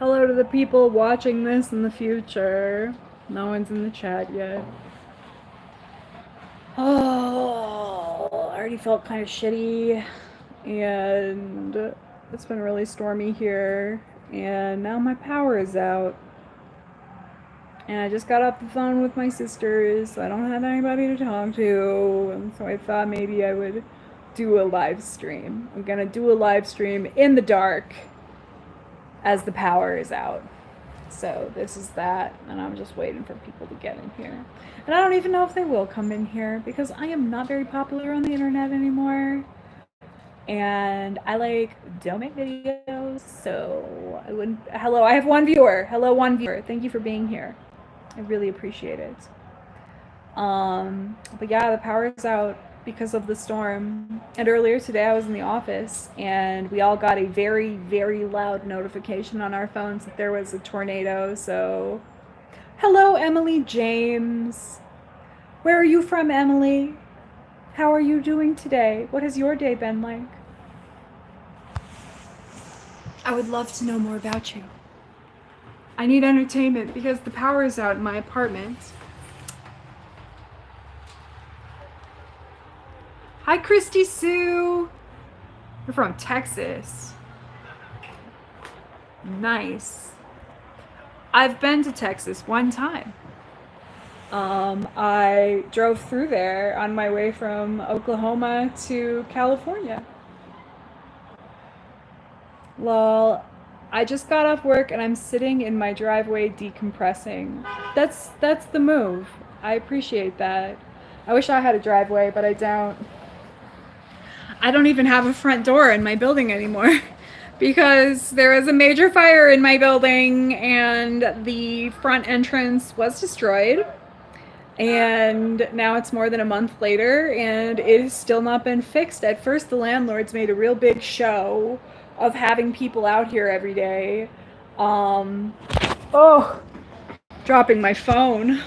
Hello to the people watching this in the future. No one's in the chat yet. Oh, I already felt kind of shitty, and it's been really stormy here, and now my power is out. And I just got off the phone with my sisters, so I don't have anybody to talk to, and so I thought maybe I would do a live stream. I'm gonna do a live stream in the dark as the power is out. So this is that, and I'm just waiting for people to get in here. And I don't even know if they will come in here because I am not very popular on the internet anymore. And I don't make videos, so I wouldn't. Hello, I have one viewer. Hello, one viewer. Thank you for being here. I really appreciate it. But yeah, the power's out because of the storm. And earlier today, I was in the office, and we all got a very, very loud notification on our phones that there was a tornado. So, hello, Emily James. Where are you from, Emily? How are you doing today? What has your day been like? I would love to know more about you. I need entertainment because the power is out in my apartment. Hi, Christy Sue. You're from Texas. Nice. I've been to Texas one time. I drove through there on my way from Oklahoma to California. Lol. I just got off work and I'm sitting in my driveway decompressing. That's the move. I appreciate that. I wish I had a driveway, but I don't. I don't even have a front door in my building anymore because there was a major fire in my building and the front entrance was destroyed. And now it's more than a month later and it has still not been fixed. At first, the landlords made a real big show of having people out here every day. Oh, dropping my phone.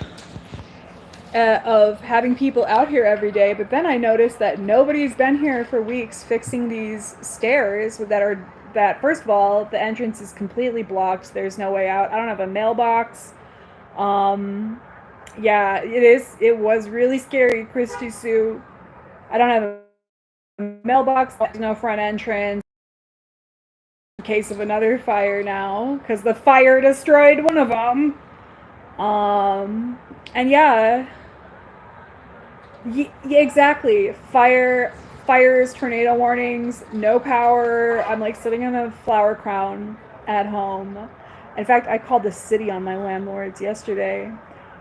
Of having people out here every day, but then I noticed that nobody's been here for weeks fixing these stairs that first of all, the entrance is completely blocked. There's no way out. I don't have a mailbox. Yeah, it was really scary, Christy Sue. I don't have a mailbox. There's no front entrance. In case of another fire now, because the fire destroyed one of them. And yeah, exactly. Fires, tornado warnings, no power. I'm like sitting in a flower crown at home. In fact, I called the city on my landlords yesterday.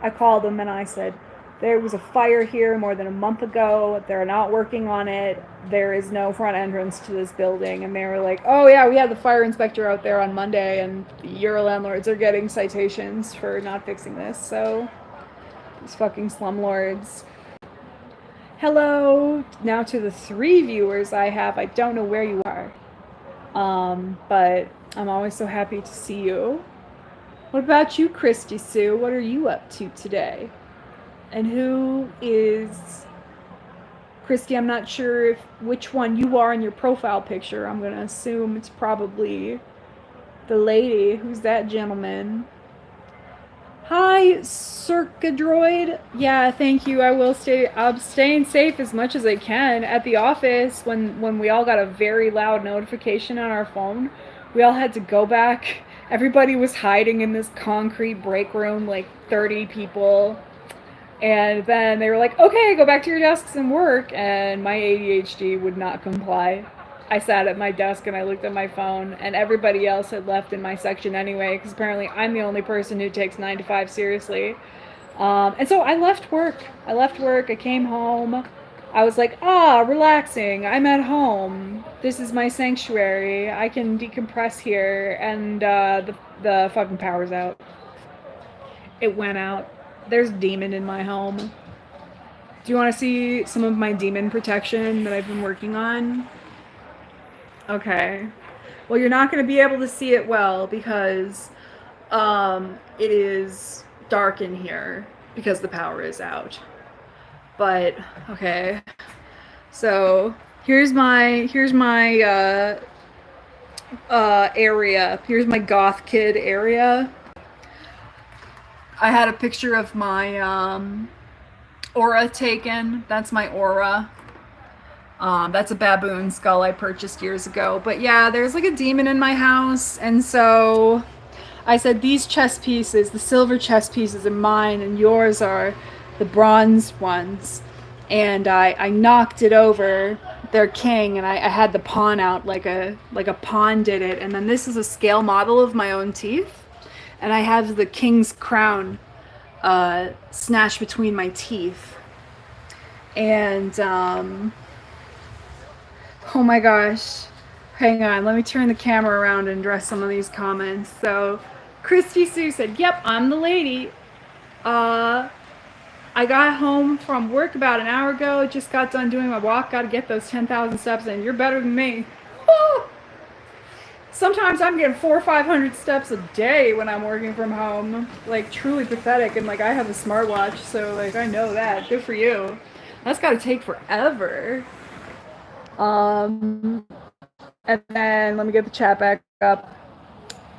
I called them and I said, there was a fire here more than a month ago. They're not working on it. There is no front entrance to this building. And they were like, oh yeah, we had the fire inspector out there on Monday and your landlords are getting citations for not fixing this. So, these fucking slumlords. Hello now to the 3 viewers I have. I don't know where you are. But I'm always so happy to see you. What about you, Christy Sue? What are you up to today? And who is Christy? I'm not sure which one you are in your profile picture. I'm gonna assume it's probably the lady. Who's that gentleman? Hi, Circa Droid. Yeah, thank you. I'm staying safe as much as I can. At the office, when we all got a very loud notification on our phone, we all had to go back. Everybody was hiding in this concrete break room, like 30 people. And then they were like, okay, go back to your desks and work. And my ADHD would not comply. I sat at my desk and I looked at my phone, and everybody else had left in my section anyway, because apparently I'm the only person who takes 9 to 5 seriously. And so I left work. I came home. I was like, relaxing. I'm at home. This is my sanctuary. I can decompress here. And the fucking power's out. It went out. There's a demon in my home. Do you want to see some of my demon protection that I've been working on? Okay. Well, you're not going to be able to see it well because it is dark in here because the power is out. But okay. So here's my area. Here's my Goth Kid area. I had a picture of my aura taken. That's my aura. That's a baboon skull I purchased years ago. But yeah, there's like a demon in my house. And so I said, these chess pieces, the silver chess pieces are mine and yours are the bronze ones. And I knocked it over their king, and I had the pawn out like a pawn did it. And then this is a scale model of my own teeth. And I have the king's crown snatched between my teeth. And oh my gosh. Hang on, let me turn the camera around and address some of these comments. So, Christy Sue said, yep, I'm the lady. I got home from work about an hour ago, just got done doing my walk, gotta get those 10,000 steps in. You're better than me. Sometimes I'm getting 400 or 500 steps a day when I'm working from home. Like, truly pathetic. And like, I have a smartwatch, so like, I know that. Good for you. That's gotta take forever. And then let me get the chat back up.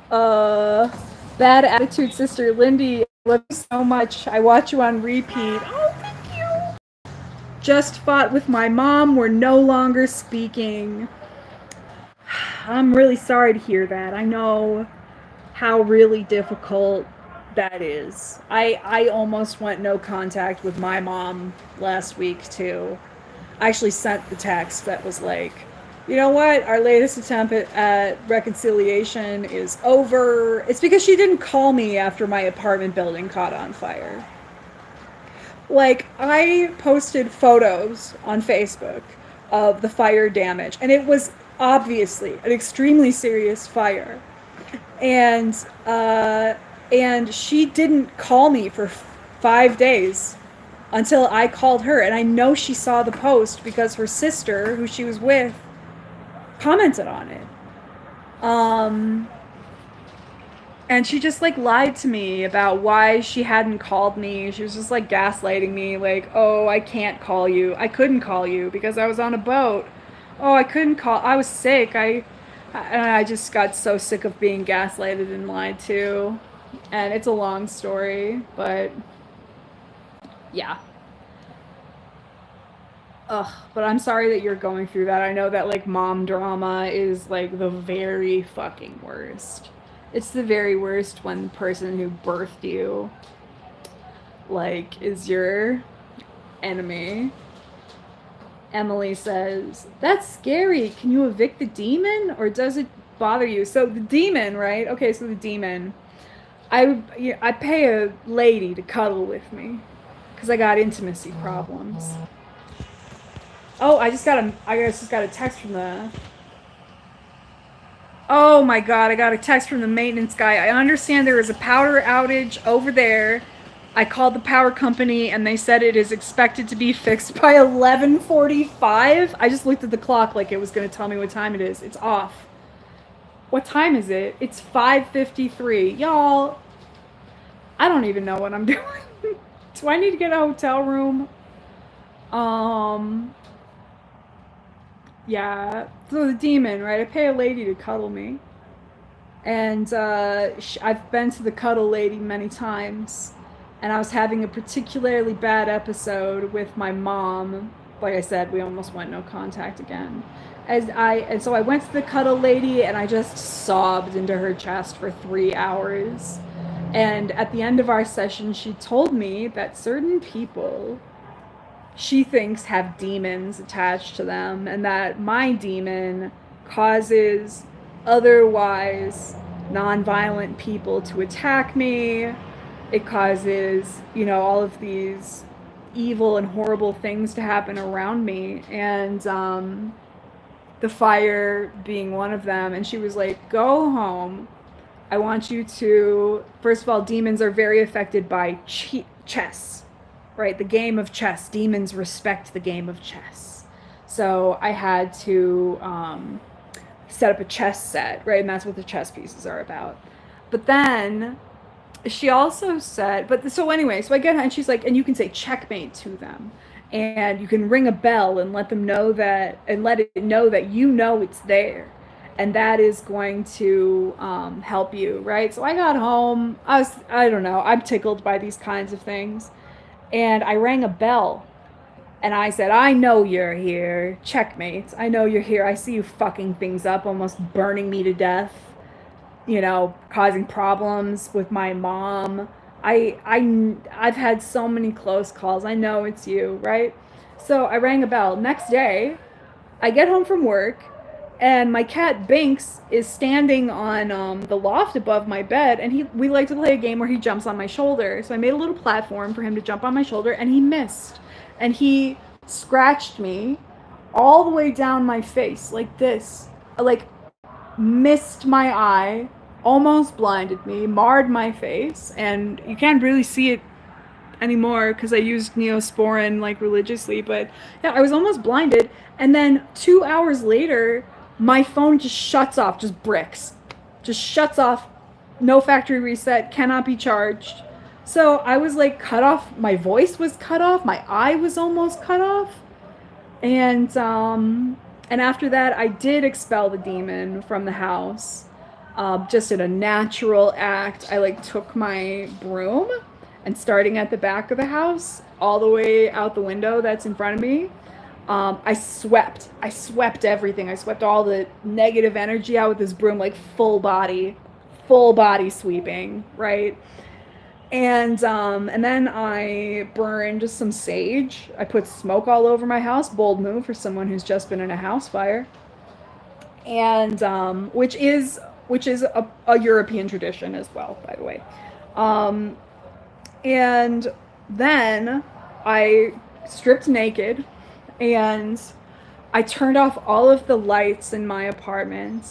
Bad attitude sister Lindy, I love you so much. I watch you on repeat. Oh, thank you. Just fought with my mom. We're no longer speaking. I'm really sorry to hear that. I know how really difficult that is. I almost went no contact with my mom last week too. I actually sent the text that was like, you know what? Our latest attempt at reconciliation is over. It's because she didn't call me after my apartment building caught on fire. Like, I posted photos on Facebook of the fire damage, and it was obviously an extremely serious fire. And she didn't call me for 5 days until I called her. And I know she saw the post because her sister, who she was with, commented on it. And she just like lied to me about why she hadn't called me. She was just like gaslighting me, like, oh, I can't call you. I couldn't call you because I was on a boat. Oh, I couldn't call. I was sick. And I just got so sick of being gaslighted and lied to. And it's a long story, but yeah. Ugh, but I'm sorry that you're going through that. I know that like mom drama is like the very fucking worst. It's the very worst when the person who birthed you like is your enemy. Emily says, that's scary. Can you evict the demon or does it bother you? So the demon, right? Okay, so the demon. I pay a lady to cuddle with me because I got intimacy problems. Oh, I just got a text from the... Oh my god, I got a text from the maintenance guy. I understand there is a power outage over there. I called the power company and they said it is expected to be fixed by 11:45. I just looked at the clock like it was going to tell me what time it is. It's off. What time is it? It's 5:53. Y'all, I don't even know what I'm doing. Do I need to get a hotel room? Yeah, so the demon, right? I pay a lady to cuddle me. And I've been to the cuddle lady many times. And I was having a particularly bad episode with my mom. Like I said, we almost went no contact again. And so I went to the cuddle lady and I just sobbed into her chest for 3 hours. And at the end of our session, she told me that certain people she thinks have demons attached to them, and that my demon causes otherwise non-violent people to attack me. It causes, you know, all of these evil and horrible things to happen around me, and the fire being one of them. And she was like, go home. I want you to, first of all, demons are very affected by chess. Right, the game of chess. Demons respect the game of chess. So I had to set up a chess set, right? And that's what the chess pieces are about. But then she also said, so anyway, so I get her and she's like, and you can say checkmate to them. And you can ring a bell and let them know that, and let it know that you know it's there. and that is going to help you, right? So I got home. I don't know. I'm tickled by these kinds of things. And I rang a bell. And I said, I know you're here. Checkmate. I know you're here. I see you fucking things up, almost burning me to death. You know, causing problems with my mom. I've had so many close calls. I know it's you, right? So I rang a bell. Next day, I get home from work, and my cat Binks is standing on the loft above my bed, and we like to play a game where he jumps on my shoulder. So I made a little platform for him to jump on my shoulder, and he missed. And he scratched me all the way down my face like this, like missed my eye, almost blinded me, marred my face, and you can't really see it anymore because I used Neosporin like religiously, but yeah, I was almost blinded. And then 2 hours later, my phone just shuts off, just bricks, just shuts off, no factory reset, cannot be charged. So I was like cut off, my voice was cut off, my eye was almost cut off. And after that, I did expel the demon from the house, just in a natural act. I like took my broom, and starting at the back of the house, all the way out the window that's in front of me, I swept everything. I swept all the negative energy out with this broom, like full body sweeping, right? And then I burned some sage. I put smoke all over my house. Bold move for someone who's just been in a house fire. And which is a European tradition as well, by the way. And then I stripped naked, and I turned off all of the lights in my apartment,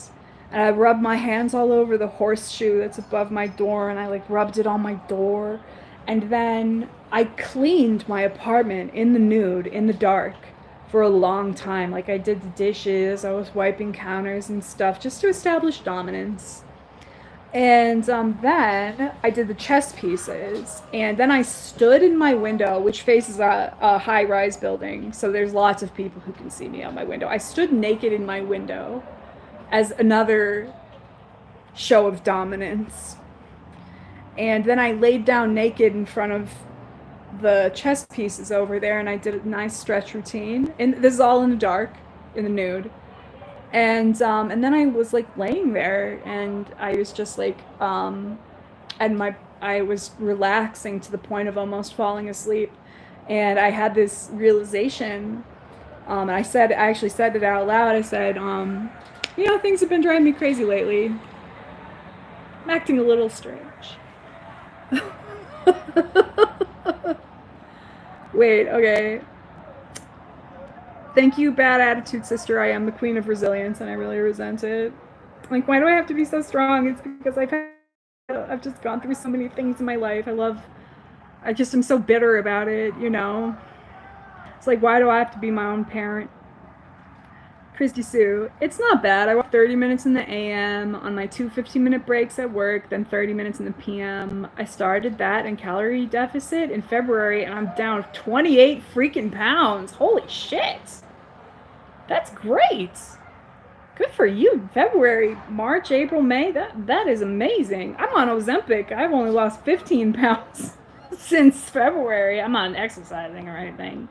and I rubbed my hands all over the horseshoe that's above my door, and I like rubbed it on my door. And then I cleaned my apartment in the nude, in the dark, for a long time. Like I did the dishes, I was wiping counters and stuff just to establish dominance. And then I did the chess pieces, and then I stood in my window, which faces a high-rise building, so there's lots of people who can see me out my window. I stood naked in my window as another show of dominance. And then I laid down naked in front of the chess pieces over there, and I did a nice stretch routine. And this is all in the dark, in the nude. And then I was like laying there, and I was just like, I was relaxing to the point of almost falling asleep. And I had this realization, and I actually said it out loud. I said, things have been driving me crazy lately. I'm acting a little strange. Wait, okay. Thank you, bad attitude sister. I am the queen of resilience, and I really resent it. Like, why do I have to be so strong? It's because I've just gone through so many things in my life. I just am so bitter about it, you know? It's like, why do I have to be my own parent? Christy Sue, it's not bad. I walk 30 minutes in the AM on my 2 15-minute breaks at work, then 30 minutes in the PM. I started that in calorie deficit in February, and I'm down 28 freaking pounds. Holy shit. That's great. Good for you. February, March, April, May. That is amazing. I'm on Ozempic. I've only lost 15 pounds since February. I'm not exercising or anything.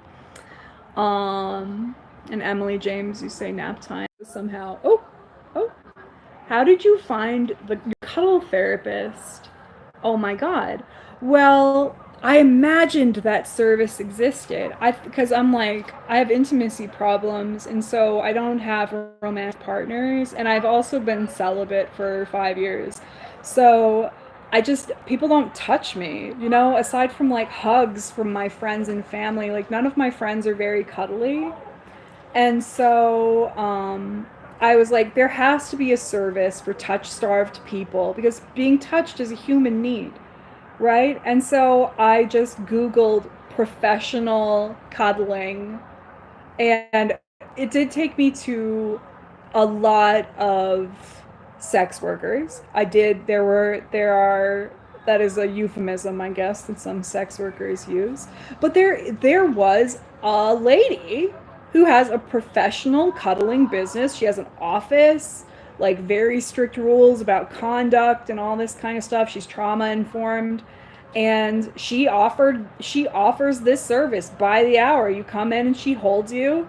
And Emily James, you say nap time somehow. Oh, how did you find the Cuddle Therapist? Oh my God. Well, I imagined that service existed. Because I'm like, I have intimacy problems, and so I don't have romantic partners, and I've also been celibate for 5 years. So people don't touch me, aside from like hugs from my friends and family. Like, none of my friends are very cuddly. And so I was like, there has to be a service for touch-starved people, because being touched is a human need, right? And so I just Googled professional cuddling, and it did take me to a lot of sex workers. That is a euphemism, I guess, that some sex workers use. But there was a lady who has a professional cuddling business. She has an office. like very strict rules about conduct and all this kind of stuff. She's trauma informed. And she offers this service by the hour. You come in and she holds you,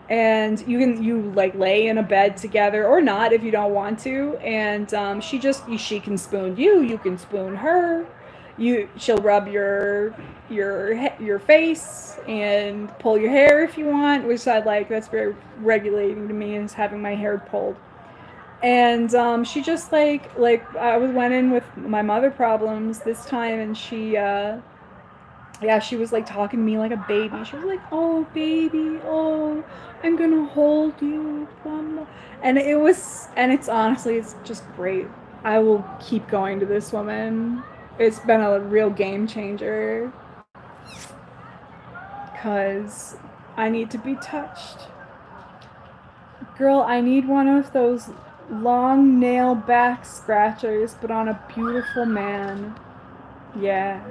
and you like lay in a bed together or not if you don't want to, and she can spoon you, you can spoon her, she'll rub your face and pull your hair if you want, which I like. That's very regulating to me, is having my hair pulled. And she just like went in with my mother problems this time, and she was like talking to me like a baby. She was like, "Oh, baby, oh, I'm gonna hold you." Blah, blah. And it's honestly, it's just great. I will keep going to this woman. It's been a real game changer. Because I need to be touched. Girl, I need one of those long nail back scratchers, but on a beautiful man. Yeah.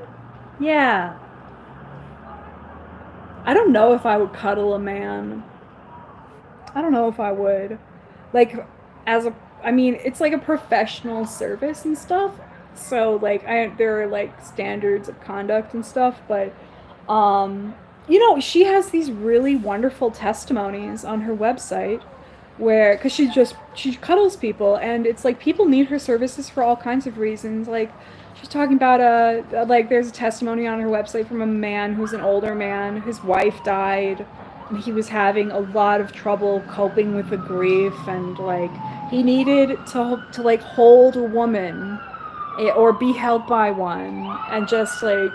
Yeah. I don't know if I would cuddle a man. I don't know if I would. Like, it's like a professional service and stuff. So, like, there are, like, standards of conduct and stuff. But, she has these really wonderful testimonies on her website because she cuddles people. And it's like people need her services for all kinds of reasons. Like, she's talking about there's a testimony on her website from a man who's an older man. His wife died, and he was having a lot of trouble coping with the grief, and like he needed to like hold a woman or be held by one, and just like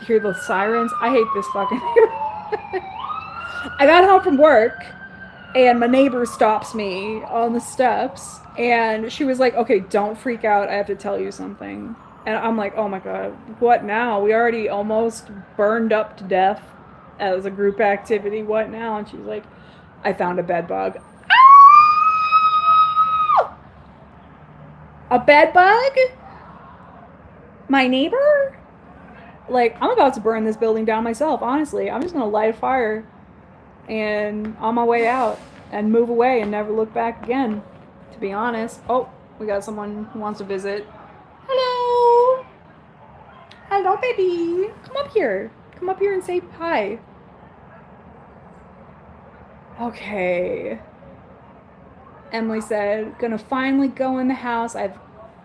hear the sirens. I hate this fucking I got home from work, and my neighbor stops me on the steps, and she was like, "Okay, don't freak out. I have to tell you something." And I'm like, "Oh my God, what now? We already almost burned up to death as a group activity. What now?" And she's like, "I found a bed bug." Ah! A bed bug? My neighbor? Like, I'm about to burn this building down myself, honestly. I'm just going to light a fire and on my way out and move away and never look back again, to be honest. Oh, we got someone who wants to visit. Hello. Hello, baby. Come up here. Come up here and say hi. Okay. Emily said, "Gonna finally go in the house.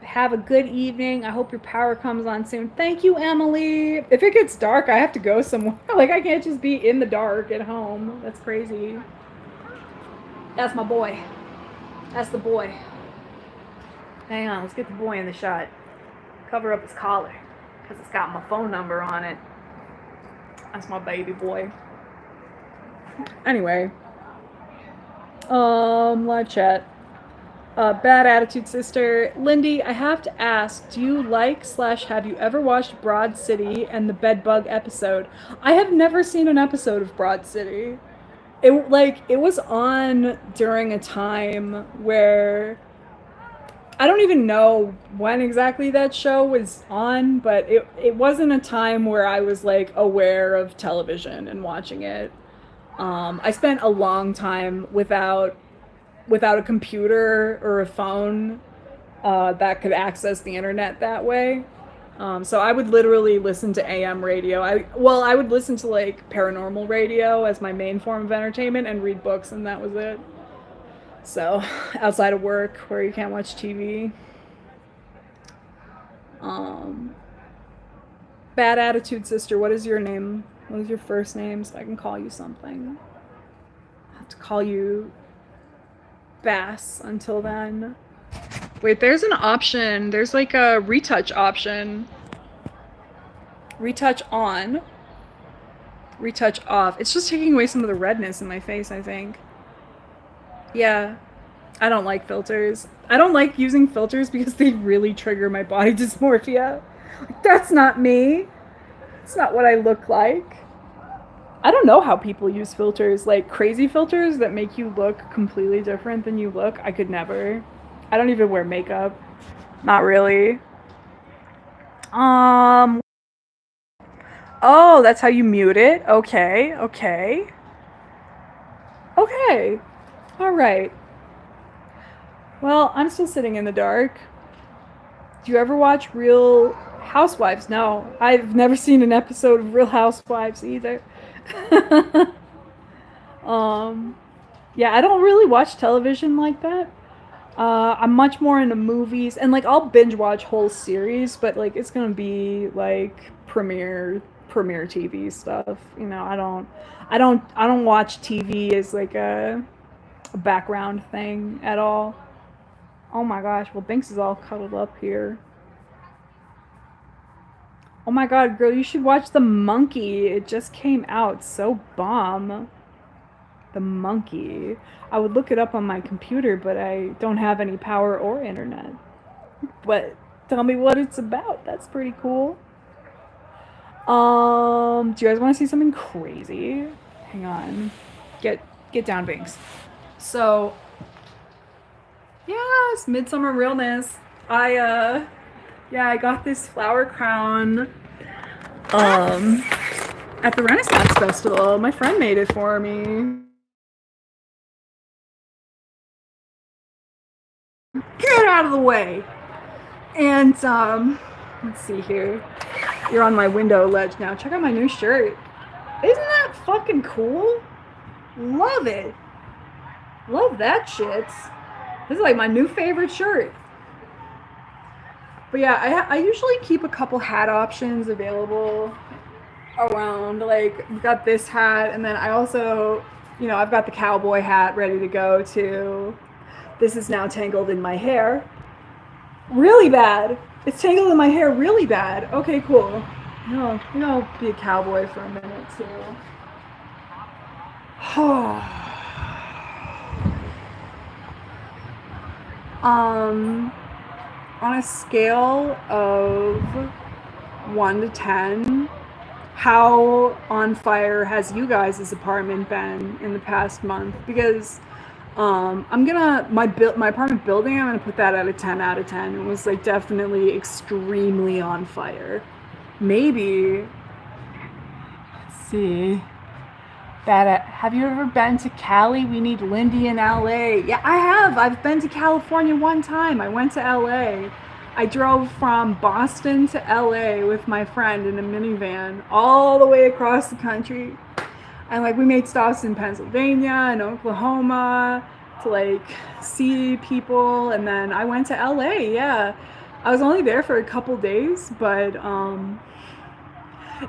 Have a good evening. I hope your power comes on soon." Thank you, Emily. If it gets dark, I have to go somewhere. Like, I can't just be in the dark at home. That's crazy. That's my boy. That's the boy. Hang on, let's get the boy in the shot. Cover up his collar, because it's got my phone number on it. That's my baby boy. Anyway. Live chat. Bad Attitude Sister. Lindy, I have to ask, do you have you ever watched Broad City and the Bedbug episode? I have never seen an episode of Broad City. It was on during a time where I don't even know when exactly that show was on, but it wasn't a time where I was like aware of television and watching it. I spent a long time without a computer or a phone that could access the internet that way. So I would literally listen to AM radio. I would listen to like paranormal radio as my main form of entertainment and read books, and that was it. So outside of work where you can't watch TV. Bad Attitude Sister, what is your name? What is your first name so I can call you something? I have to call you Bass until then. Wait, there's an option. There's like a retouch option. Retouch on. Retouch off. It's just taking away some of the redness in my face, I think. Yeah. I don't like filters. I don't like using filters because they really trigger my body dysmorphia. Like, that's not me. It's not what I look like. I don't know how people use filters, like crazy filters that make you look completely different than you look. I could never. I don't even wear makeup. Not really. Oh, that's how you mute it. Okay. Okay. All right. Well, I'm still sitting in the dark. Do you ever watch Real Housewives? No, I've never seen an episode of Real Housewives either. um, yeah, I don't really watch television like that. I'm much more into movies and like I'll binge watch whole series, but like it's gonna be like premiere TV stuff. You know, I don't watch TV as like a background thing at all. Oh my gosh, well Binks is all cuddled up here. Oh my god, girl, you should watch The Monkey. It just came out. So bomb. The Monkey. I would look it up on my computer, but I don't have any power or internet. But tell me what it's about. That's pretty cool. Do you guys want to see something crazy? Hang on. Get down, Binks. So, yes, Midsummer Realness. Yeah, I got this flower crown at the Renaissance Festival. My friend made it for me. Get out of the way. And let's see here. You're on my window ledge now. Check out my new shirt. Isn't that fucking cool? Love it. Love that shit. This is like my new favorite shirt. But yeah, I usually keep a couple hat options available around. Like, we've got this hat, and then I also, you know, I've got the cowboy hat ready to go too. This is now tangled in my hair. Really bad. It's tangled in my hair really bad. Okay, cool. No, you know, be a cowboy for a minute too. On a scale of 1 to 10, how on fire has you guys' apartment been in the past month? Because I'm gonna my apartment building, I'm gonna put that at a 10 out of 10. It was like definitely extremely on fire. Maybe, let's see. Have you ever been to Cali? We need Lindy in LA. Yeah, I have. I've been to California one time. I went to LA. I drove from Boston to LA with my friend in a minivan all the way across the country. And like we made stops in Pennsylvania and Oklahoma to like see people, and then I went to LA. Yeah. I was only there for a couple days, but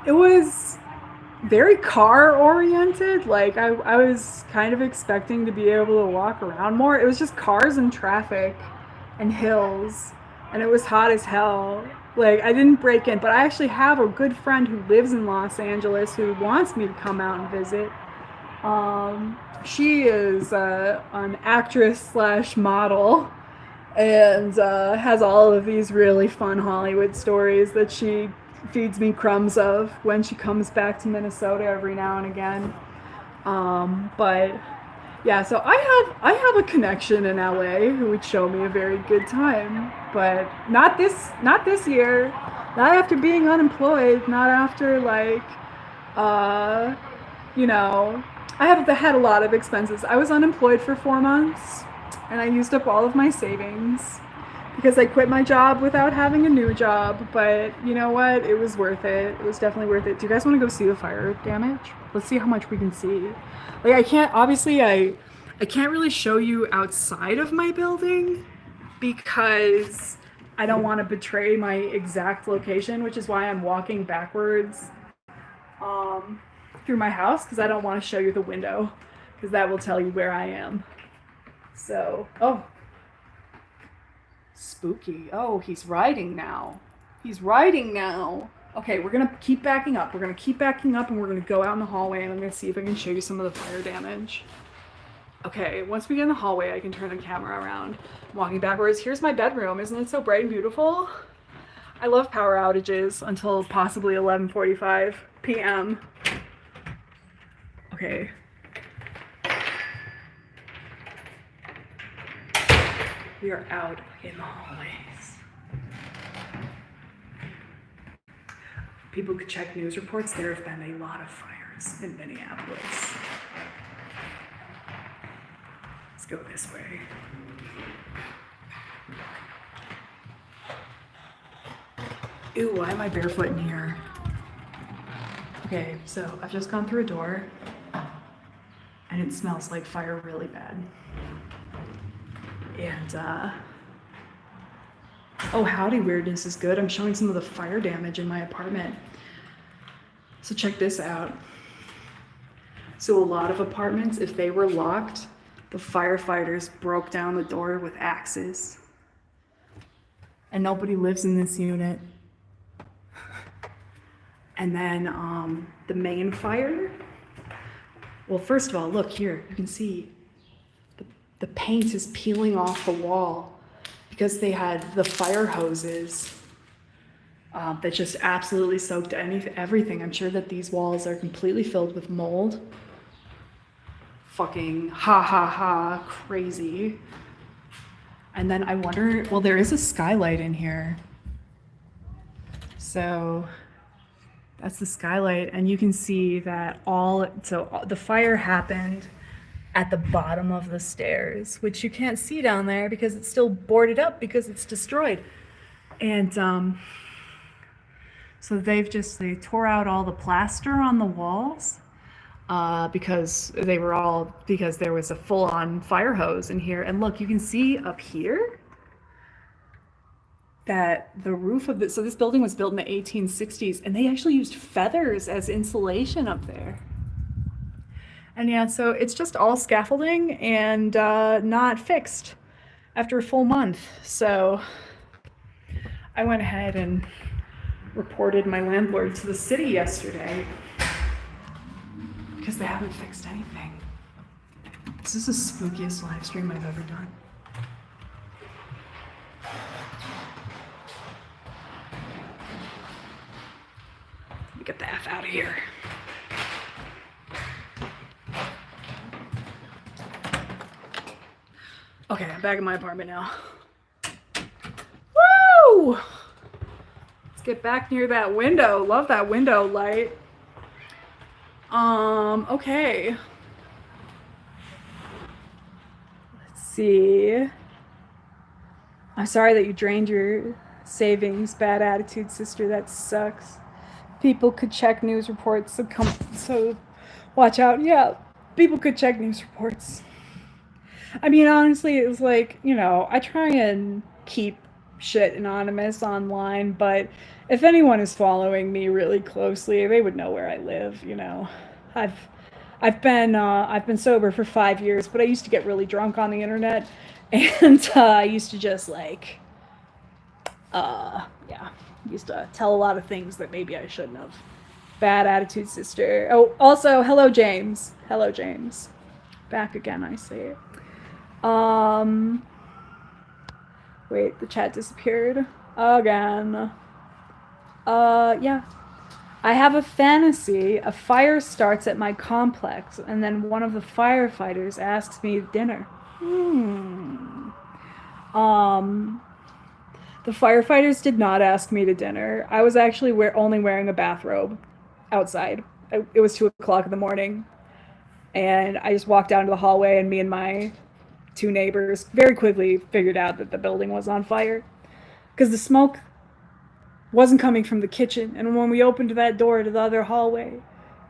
it was very car oriented. Like I was kind of expecting to be able to walk around more. It was just cars and traffic and hills, and it was hot as hell. Like, I didn't break in, but I actually have a good friend who lives in Los Angeles who wants me to come out and visit. She is an actress slash model, and has all of these really fun Hollywood stories that she feeds me crumbs of when she comes back to Minnesota every now and again. But yeah, so I have a connection in LA who would show me a very good time, but not this year, not after being unemployed, not after like, you know, I have had a lot of expenses. I was unemployed for 4 months, and I used up all of my savings because I quit my job without having a new job. But you know what? It was worth it. It was definitely worth it. Do you guys want to go see the fire damage? Let's see how much we can see. Like, I can't really show you outside of my building because I don't want to betray my exact location, which is why I'm walking backwards through my house, because I don't want to show you the window, because that will tell you where I am. So, oh, spooky. Oh, he's riding now. He's riding now. Okay, we're gonna keep backing up. We're gonna keep backing up, and we're gonna go out in the hallway, and I'm gonna see if I can show you some of the fire damage. Okay, once we get in the hallway, I can turn the camera around. I'm walking backwards. Here's my bedroom. Isn't it so bright and beautiful? I love power outages until possibly 11:45 p.m. Okay. We are out in the hallways. People could check news reports. There have been a lot of fires in Minneapolis. Let's go this way. Ew, why am I barefoot in here? Okay, so I've just gone through a door and it smells like fire really bad. And, oh, howdy, weirdness is good. I'm showing some of the fire damage in my apartment. So check this out. So a lot of apartments, if they were locked, the firefighters broke down the door with axes. And nobody lives in this unit. And then the main fire, well, first of all, look here, you can see the paint is peeling off the wall because they had the fire hoses that just absolutely soaked everything. I'm sure that these walls are completely filled with mold. Fucking ha ha ha, crazy. And then I wonder, well, there is a skylight in here. So that's the skylight, and you can see that the fire happened at the bottom of the stairs, which you can't see down there because it's still boarded up because it's destroyed. And so they tore out all the plaster on the walls because there was a full-on fire hose in here. And look, you can see up here that the roof of so this building was built in the 1860s, and they actually used feathers as insulation up there. And yeah, so it's just all scaffolding and not fixed after a full month. So I went ahead and reported my landlord to the city yesterday because they haven't fixed anything. This is the spookiest live stream I've ever done. Get the F out of here. Okay, I'm back in my apartment now. Woo! Let's get back near that window. Love that window light. Okay. Let's see. I'm sorry that you drained your savings. Bad attitude, sister. That sucks. People could check news reports, so watch out. Yeah, people could check news reports. I mean, honestly, it was like, I try and keep shit anonymous online, but if anyone is following me really closely, they would know where I live. I've been sober for 5 years, but I used to get really drunk on the internet, and I used to just used to tell a lot of things that maybe I shouldn't have. Bad attitude, sister. Oh, also, hello, James. Hello, James. Back again, I see. Wait, the chat disappeared again. Yeah. I have a fantasy. A fire starts at my complex, and then one of the firefighters asks me to dinner. The firefighters did not ask me to dinner. I was actually only wearing a bathrobe outside. It was 2:00 in the morning. And I just walked down to the hallway, and me and my 2 neighbors very quickly figured out that the building was on fire. Because the smoke wasn't coming from the kitchen. And when we opened that door to the other hallway,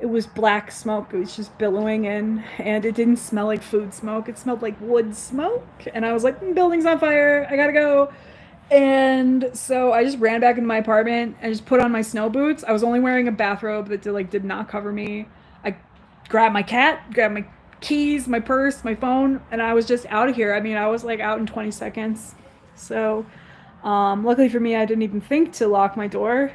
it was black smoke. It was just billowing in. And it didn't smell like food smoke. It smelled like wood smoke. And I was like, building's on fire. I gotta go. And so I just ran back into my apartment and just put on my snow boots. I was only wearing a bathrobe that did not cover me. I grabbed my cat, grabbed my keys, my purse, my phone, and I was just out of here. I mean, I was out in 20 seconds. So luckily for me, I didn't even think to lock my door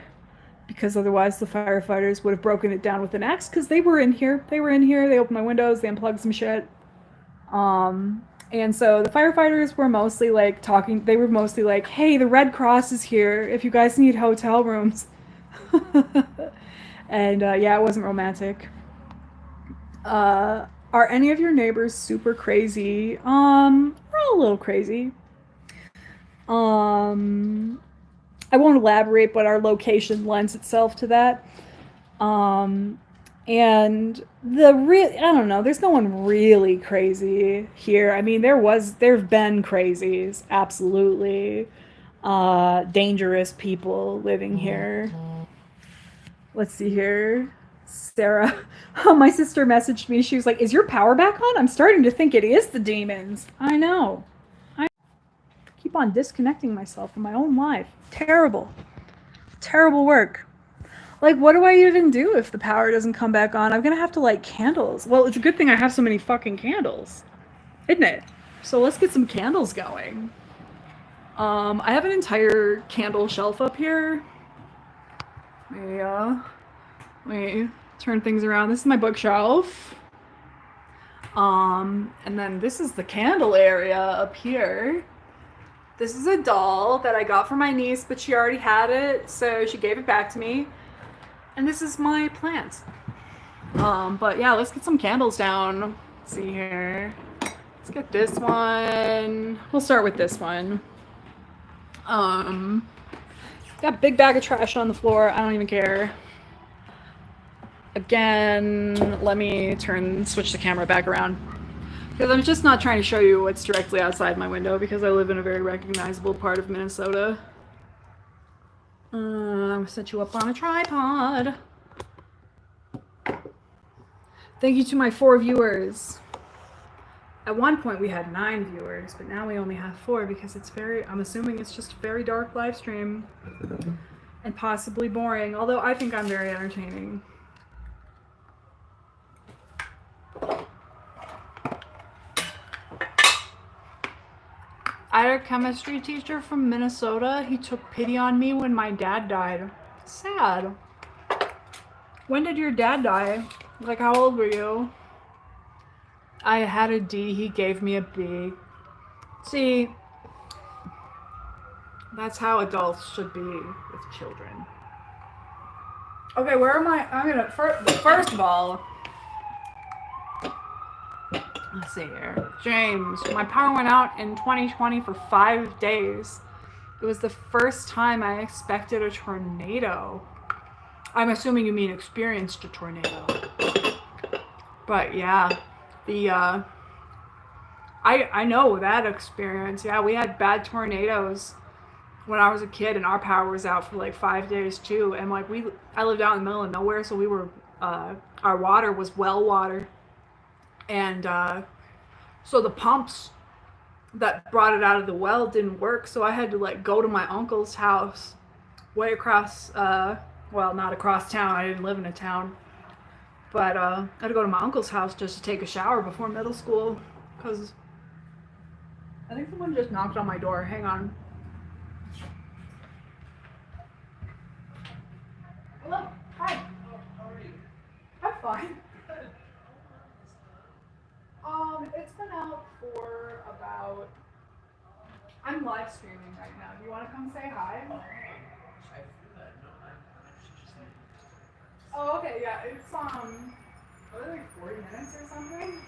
because otherwise the firefighters would have broken it down with an axe because they were in here. They opened my windows, they unplugged some shit. And so the firefighters were mostly talking. They were mostly like, hey, the Red Cross is here if you guys need hotel rooms. And yeah, it wasn't romantic. Are any of your neighbors super crazy? We're all a little crazy. I won't elaborate, but our location lends itself to that. And I don't know, there's no one really crazy here. I mean, there've been crazies, absolutely. dangerous people living here. Let's see here. Sarah, my sister messaged me. She was like, is your power back on? I'm starting to think it is the demons. I know. I keep on disconnecting myself from my own life. Terrible. Terrible work. Like, what do I even do if the power doesn't come back on? I'm going to have to light candles. Well, it's a good thing I have so many fucking candles, isn't it? So let's get some candles going. I have an entire candle shelf up here. Yeah. Let me turn things around. This is my bookshelf. And then this is the candle area up here. This is a doll that I got for my niece, but she already had it, so she gave it back to me. And this is my plant. But yeah, let's get some candles down. Let's see here. Let's get this one. We'll start with this one. Got a big bag of trash on the floor. I don't even care. Again, let me switch the camera back around. Because I'm just not trying to show you what's directly outside my window because I live in a very recognizable part of Minnesota. I'm gonna set you up on a tripod. Thank you to my 4 viewers. At one point we had 9 viewers, but now we only have 4 because I'm assuming it's just a very dark live stream and possibly boring, although I think I'm very entertaining. I had a chemistry teacher from Minnesota. He took pity on me when my dad died. Sad. When did your dad die? Like, how old were you? I had a D. He gave me a B. See, that's how adults should be with children. Okay, where am I? I'm gonna, first of all, let's see here. James, my power went out in 2020 for 5 days. It was the first time I expected a tornado. I'm assuming you mean experienced a tornado. But yeah, I know that experience. Yeah, we had bad tornadoes when I was a kid, and our power was out for like 5 days too. And like I lived out in the middle of nowhere, so we were our water was well water. And so the pumps that brought it out of the well didn't work, so I had to like go to my uncle's house way across, well, not across town, I didn't live in a town, but I had to go to my uncle's house just to take a shower before middle school, because I think someone just knocked on my door. Hang on. Hello. Hi. How are you? I'm fine. It's been out for about... I'm live streaming right now. Do you want to come say hi? Oh, okay, yeah. It's, what are they, like 40 minutes or something?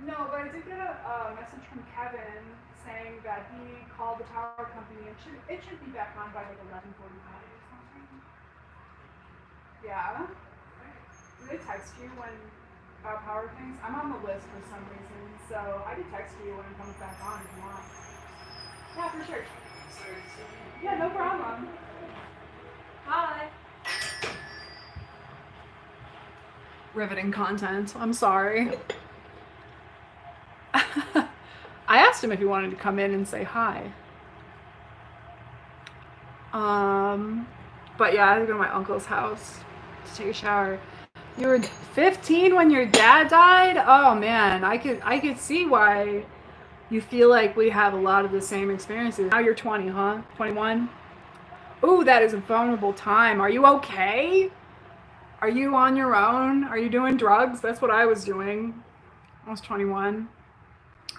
No, but I did get a message from Kevin saying that he called the power company and it should be back on by like 11:45 or something. Yeah. Do they text you when about power things? I'm on the list for some reason, so I could text you when it comes back on if you want. Yeah, for sure. Yeah, no problem. Hi. Riveting content. I'm sorry. I asked him if he wanted to come in and say hi. But yeah, I had to go to my uncle's house to take a shower. You were 15 when your dad died? Oh man, I could see why you feel like we have a lot of the same experiences. Now you're 20, huh? 21? Ooh, that is a vulnerable time. Are you okay? Are you on your own? Are you doing drugs? That's what I was doing. I was 21.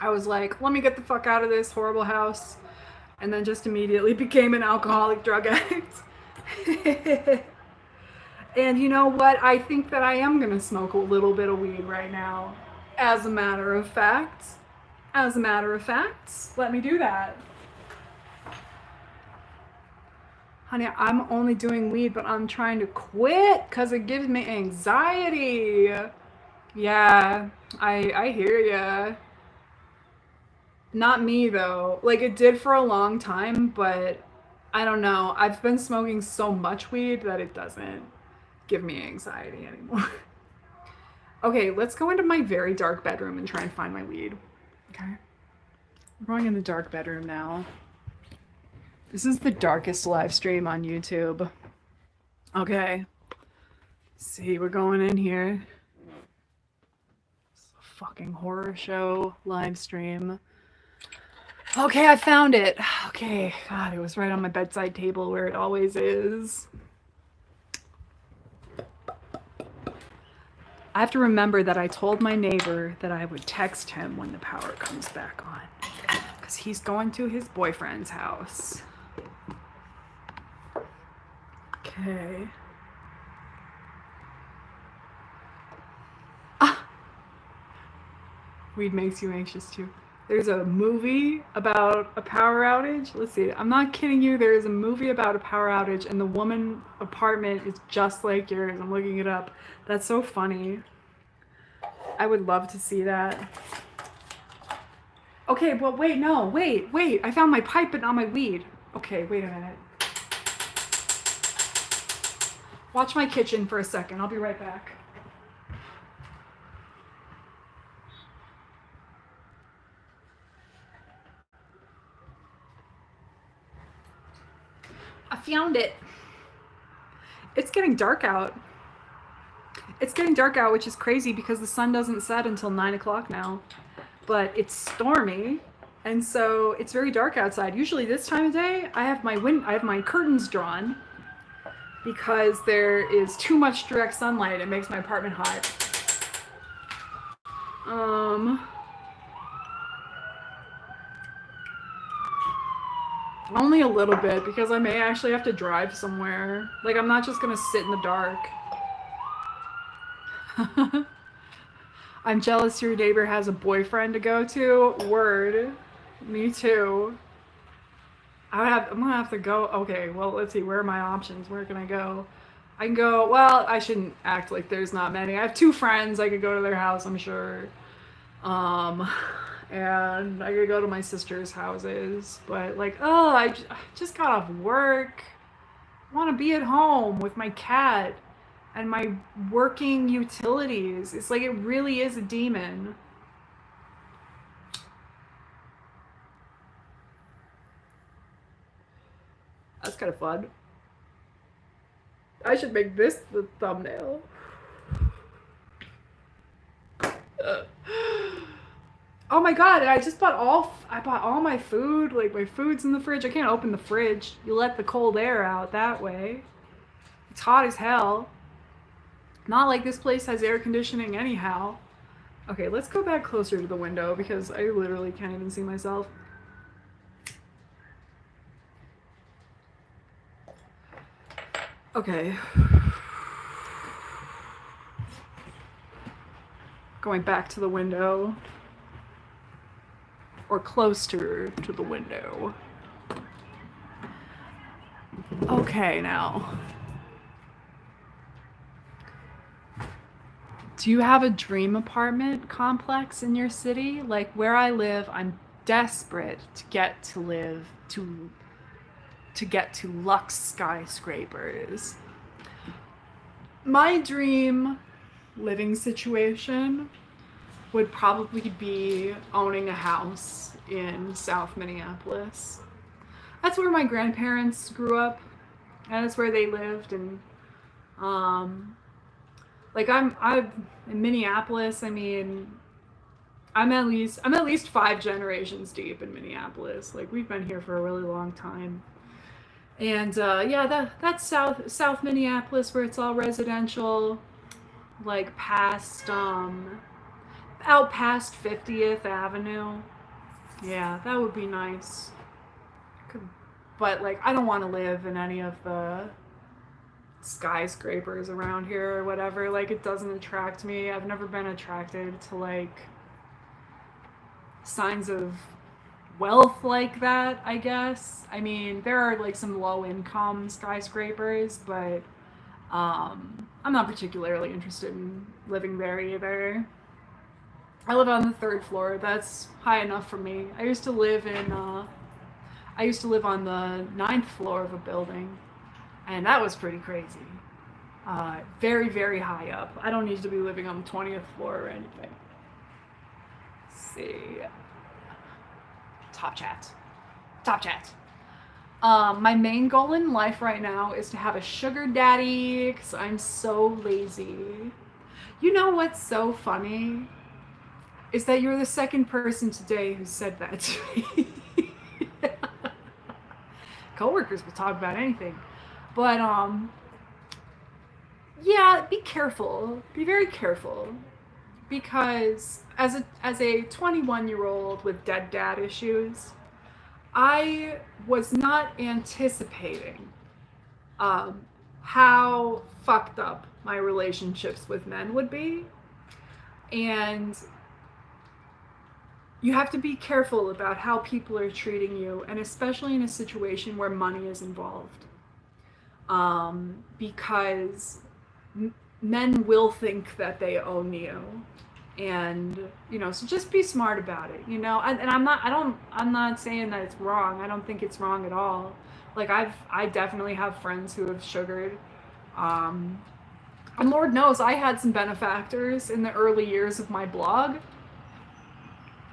I was like, let me get the fuck out of this horrible house. And then just immediately became an alcoholic drug addict. And you know what? I think that I am gonna smoke a little bit of weed right now. As a matter of fact. As a matter of fact, let me do that. Honey, I'm only doing weed, but I'm trying to quit because it gives me anxiety. Yeah, I hear ya. Not me though. Like it did for a long time, but I don't know. I've been smoking so much weed that it doesn't give me anxiety anymore. Okay, let's go into my very dark bedroom and try and find my weed. Okay. We're going in the dark bedroom now. This is the darkest live stream on YouTube. Okay. See, we're going in here. It's a fucking horror show live stream. Okay, I found it. Okay, God, it was right on my bedside table where it always is. I have to remember that I told my neighbor that I would text him when the power comes back on. Because he's going to his boyfriend's house. Okay. Ah! Weed makes you anxious too. There's a movie about a power outage. Let's see. I'm not kidding you. There is a movie about a power outage and the woman apartment is just like yours. I'm looking it up. That's so funny. I would love to see that. Okay, well, wait, no, wait. I found my pipe but not my weed. Okay, wait a minute. Watch my kitchen for a second. I'll be right back. I found it. It's getting dark out. It's getting dark out, which is crazy because the sun doesn't set until 9 o'clock now. But it's stormy, and so it's very dark outside. Usually this time of day, I have my curtains drawn because there is too much direct sunlight. It makes my apartment hot. Only a little bit because I may actually have to drive somewhere. Like I'm not just gonna sit in the dark. I'm jealous your neighbor has a boyfriend to go to. Word. Me too. I'm gonna have to go. Okay, well, let's see. Where are my options? Where can I go? I can go, well, I shouldn't act like there's not many. I have 2 friends. I could go to their house, I'm sure. And I could go to my sister's houses. But like, oh, I just got off work. I want to be at home with my cat and my working utilities. It's like it really is a demon. That's kind of fun. I should make this the thumbnail. Oh my god, I just bought all my food. Like my food's in the fridge. I can't open the fridge. You let the cold air out that way. It's hot as hell. Not like this place has air conditioning anyhow. Okay, let's go back closer to the window because I literally can't even see myself. Okay. Going back to the window. Or closer to the window. Okay, now. Do you have a dream apartment complex in your city? Like where I live, I'm desperate to get to luxe skyscrapers. My dream living situation would probably be owning a house in South Minneapolis. That's where my grandparents grew up, and that's where they lived. And like I'm in Minneapolis. I mean, I'm at least 5 generations deep in Minneapolis. Like we've been here for a really long time. And yeah, that's South Minneapolis where it's all residential, like past out past 50th Avenue. Yeah, that would be nice. But like I don't want to live in any of the skyscrapers around here or whatever. Like it doesn't attract me. I've never been attracted to like signs of wealth like that, I guess. I mean, there are like some low income skyscrapers, but I'm not particularly interested in living there either. I live on the third floor. That's high enough for me. I used to live on the ninth floor of a building, and that was pretty crazy. Very, very high up. I don't need to be living on the 20th floor or anything. Let's see. Top chat. Top chat. My main goal in life right now is to have a sugar daddy because I'm so lazy. You know what's so funny? Is that you're the second person today who said that to me. Coworkers will talk about anything. But, yeah, be careful. Be very careful. Because as a 21-year-old with dead dad issues, I was not anticipating how fucked up my relationships with men would be. And you have to be careful about how people are treating you, and especially in a situation where money is involved. Because men will think that they own you. And so just be smart about it, and I'm not saying that it's wrong. I don't think it's wrong at all. Like I definitely have friends who have sugared, and Lord knows I had some benefactors in the early years of my blog.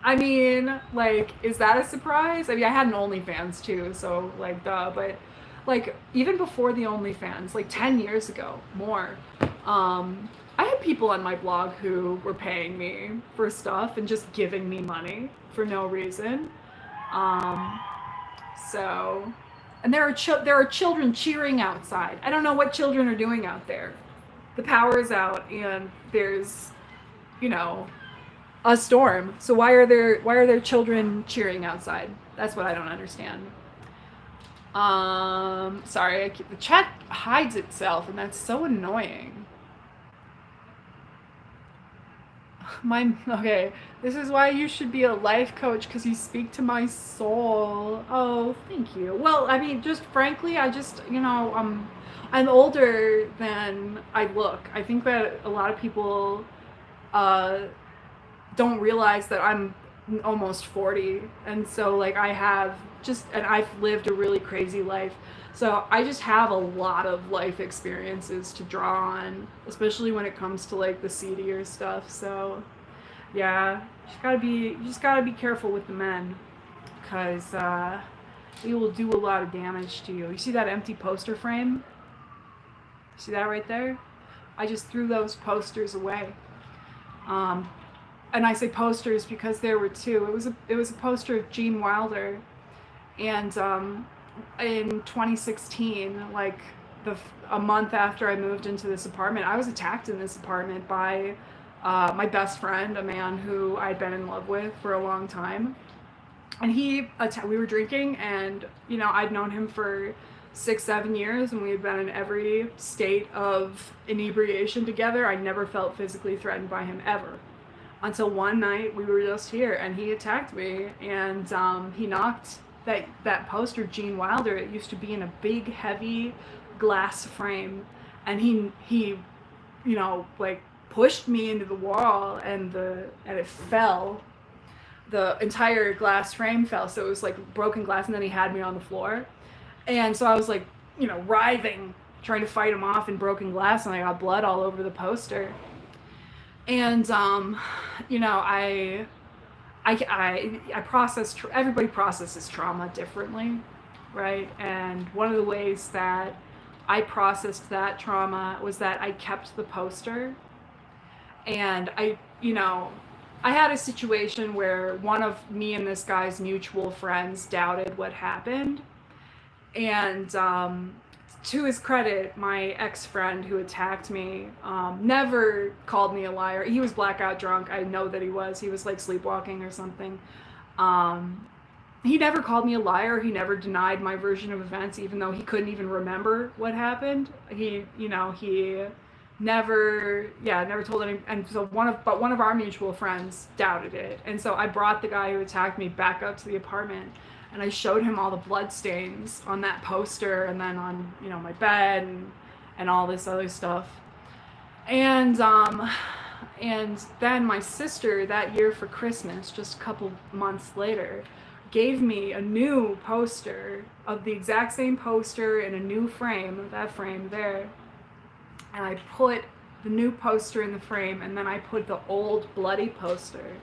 I mean, like, is that a surprise? I mean, I had an OnlyFans too, so like duh, but like even before the OnlyFans, like 10 years ago, more, I had people on my blog who were paying me for stuff and just giving me money for no reason. So, and there are children cheering outside. I don't know what children are doing out there. The power is out and there's, a storm. So why are there children cheering outside? That's what I don't understand. Sorry, the chat hides itself and that's so annoying. Okay, this is why you should be a life coach, because you speak to my soul. Oh, thank you. Well, I mean, just frankly, I'm older than I look. I think that a lot of people don't realize that I'm almost 40, and so like I've lived a really crazy life. So I just have a lot of life experiences to draw on, especially when it comes to like the seedier stuff. So yeah, you just gotta be careful with the men, because they will do a lot of damage to you. You see that empty poster frame? See that right there? I just threw those posters away. And I say posters because there were two. It was a poster of Gene Wilder, and in 2016, like a month after I moved into this apartment, I was attacked in this apartment by my best friend, a man who I'd been in love with for a long time. And we were drinking, and I'd known him for 6-7 years, and we had been in every state of inebriation together. I never felt physically threatened by him ever, until one night we were just here and he attacked me, and he knocked that poster of Gene Wilder. It used to be in a big heavy glass frame, and he like pushed me into the wall, and it fell. The entire glass frame fell, so it was like broken glass, and then he had me on the floor. And so I was like, writhing, trying to fight him off in broken glass, and I got blood all over the poster. And I process, everybody processes trauma differently, right? And one of the ways that I processed that trauma was that I kept the poster. And I had a situation where one of me and this guy's mutual friends doubted what happened. And to his credit, my ex-friend who attacked me never called me a liar. He was blackout drunk. I know that he was like sleepwalking or something. He never called me a liar. He never denied my version of events, even though he couldn't even remember what happened. He never told anyone. And so one of our mutual friends doubted it. And so I brought the guy who attacked me back up to the apartment, and I showed him all the blood stains on that poster, and then on my bed, and all this other stuff. And And then my sister that year for Christmas, just a couple months later, gave me a new poster of the exact same poster in a new frame, that frame there. And I put the new poster in the frame, and then I put the old bloody poster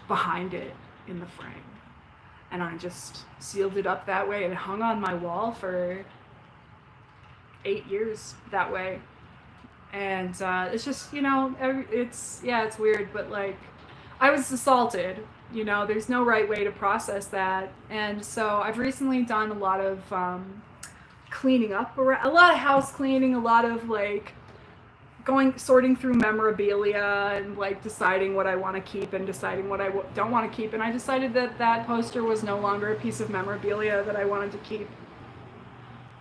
behind it in the frame. And I just sealed it up that way. It hung on my wall for 8 years that way. And it's just, you know, it's weird, but like, I was assaulted, you know, there's no right way to process that. And so I've recently done a lot of cleaning up, a lot of house cleaning, a lot of like sorting through memorabilia and like deciding what I want to keep and deciding what I don't want to keep. And I decided that that poster was no longer a piece of memorabilia that I wanted to keep.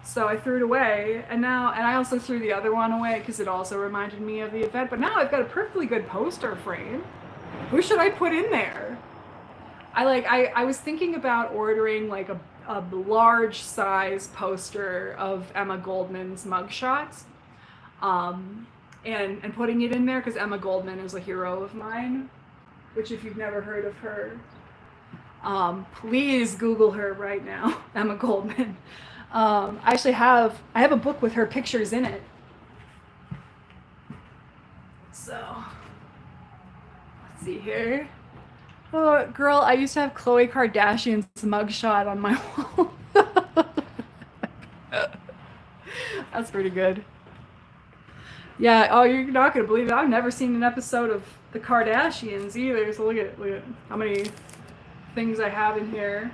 So I threw it away, and I also threw the other one away because it also reminded me of the event. But now I've got a perfectly good poster frame. Who should I put in there? I was thinking about ordering like a large size poster of Emma Goldman's mugshots, and putting it in there because Emma Goldman is a hero of mine. Which, if you've never heard of her, please Google her right now, Emma Goldman. I have a book with her pictures in it. So, let's see here. Oh, girl, I used to have Khloe Kardashian's mugshot on my wall. That's pretty good. Yeah, oh, you're not going to believe it. I've never seen an episode of The Kardashians either, so look at how many things I have in here.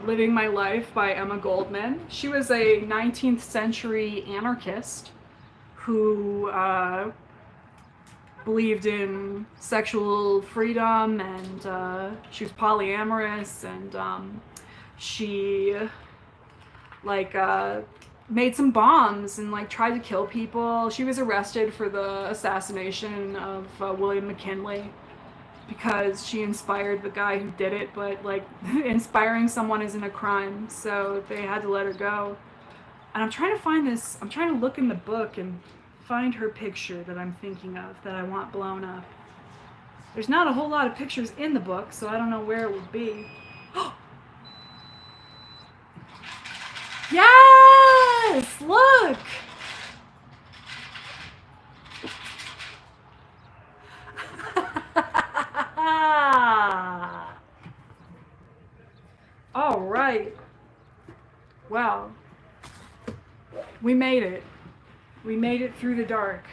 Living My Life by Emma Goldman. She was a 19th century anarchist who believed in sexual freedom, and she was polyamorous, and she like made some bombs and like tried to kill people. She was arrested for the assassination of William McKinley, because she inspired the guy who did it, but like inspiring someone isn't a crime, so they had to let her go. And I'm trying to look in the book and find her picture that I'm thinking of that I want blown up. There's not a whole lot of pictures in the book, so I don't know where it would be. Yes! Look! All right. Wow. We made it. We made it through the dark.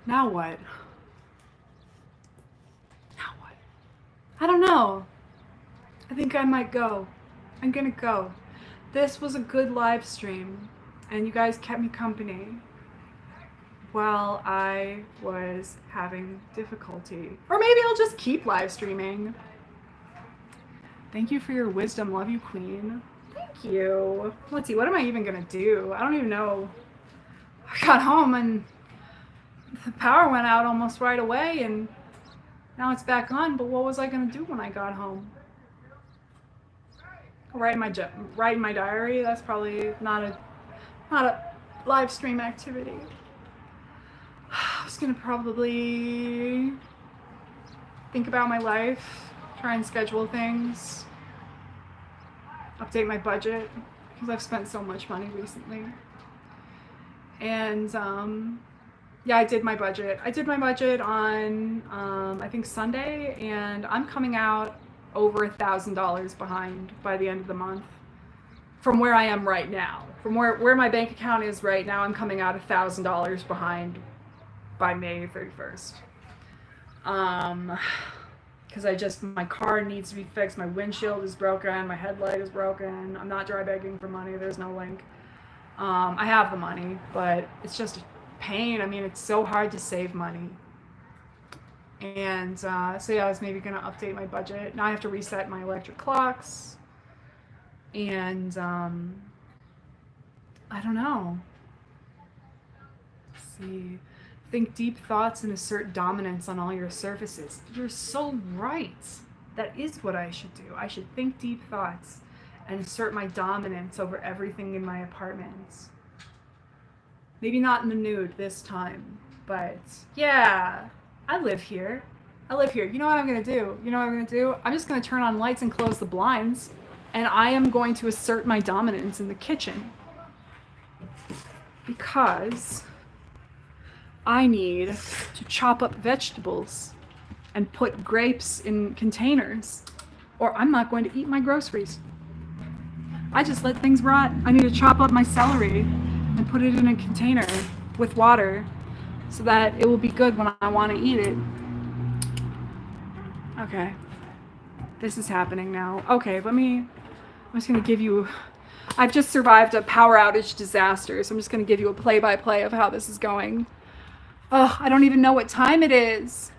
Now what? Now what? I don't know. I think I might go. I'm gonna go. This was a good live stream, and you guys kept me company while I was having difficulty. Or maybe I'll just keep live streaming. Thank you for your wisdom. Love you, Queen. Thank you. Let's see, what am I even gonna do? I don't even know. I got home and the power went out almost right away, and now it's back on, but what was I gonna do when I got home? Write in my diary? That's probably not a live stream activity. I was gonna probably think about my life, try and schedule things, update my budget, because I've spent so much money recently. And yeah, I did my budget. I did my budget on I think Sunday, and I'm coming out over $1,000 behind by the end of the month. From where I am right now, from where my bank account is right now, I'm coming out $1,000 behind by May 31st. Because my car needs to be fixed. My windshield is broken. My headlight is broken. I'm not dry begging for money. There's no link. I have the money, but it's just a pain. I mean, it's so hard to save money. And so yeah, I was maybe gonna update my budget. Now I have to reset my electric clocks. And I don't know. Let's see. Think deep thoughts and assert dominance on all your surfaces. You're so right. That is what I should do. I should think deep thoughts and assert my dominance over everything in my apartment. Maybe not in the nude this time, but yeah, I live here. I live here. You know what I'm gonna do? You know what I'm gonna do? I'm just gonna turn on lights and close the blinds, and I am going to assert my dominance in the kitchen. Because I need to chop up vegetables and put grapes in containers, or I'm not going to eat my groceries. I just let things rot. I need to chop up my celery and put it in a container with water so that it will be good when I want to eat it. Okay. This is happening now. Okay, I'm just going to give you, I've just survived a power outage disaster, so I'm just going to give you a play-by-play of how this is going. Oh, I don't even know what time it is.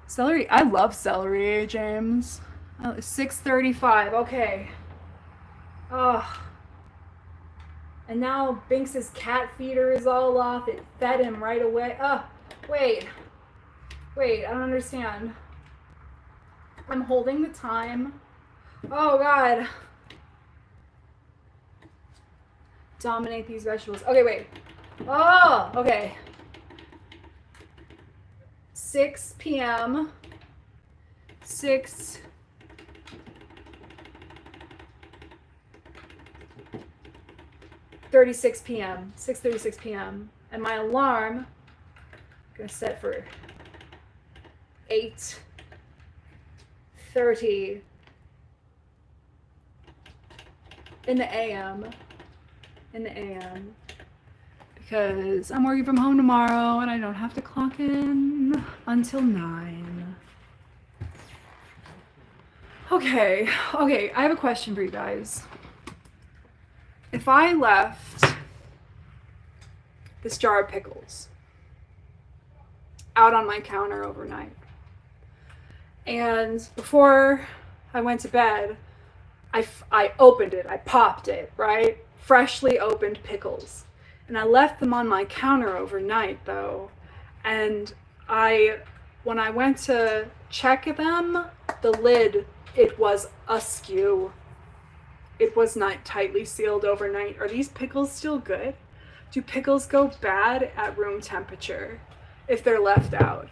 Celery, I love celery, James. 6:35, okay. Oh. And now Binks's cat feeder is all off. It fed him right away. Oh, wait, I don't understand. I'm holding the time. Oh God. Dominate these vegetables. Okay, wait. Oh, okay. 6 p.m. 6:36 p.m. 6:36 p.m. And my alarm, I'm gonna set for 8:30 in the a.m. Because I'm working from home tomorrow and I don't have to clock in until 9. Okay, I have a question for you guys. If I left this jar of pickles out on my counter overnight, and before I went to bed, I opened it, I popped it, right? Freshly opened pickles. And I left them on my counter overnight though. And when I went to check them, the lid, it was askew. It was not tightly sealed overnight. Are these pickles still good? Do pickles go bad at room temperature if they're left out?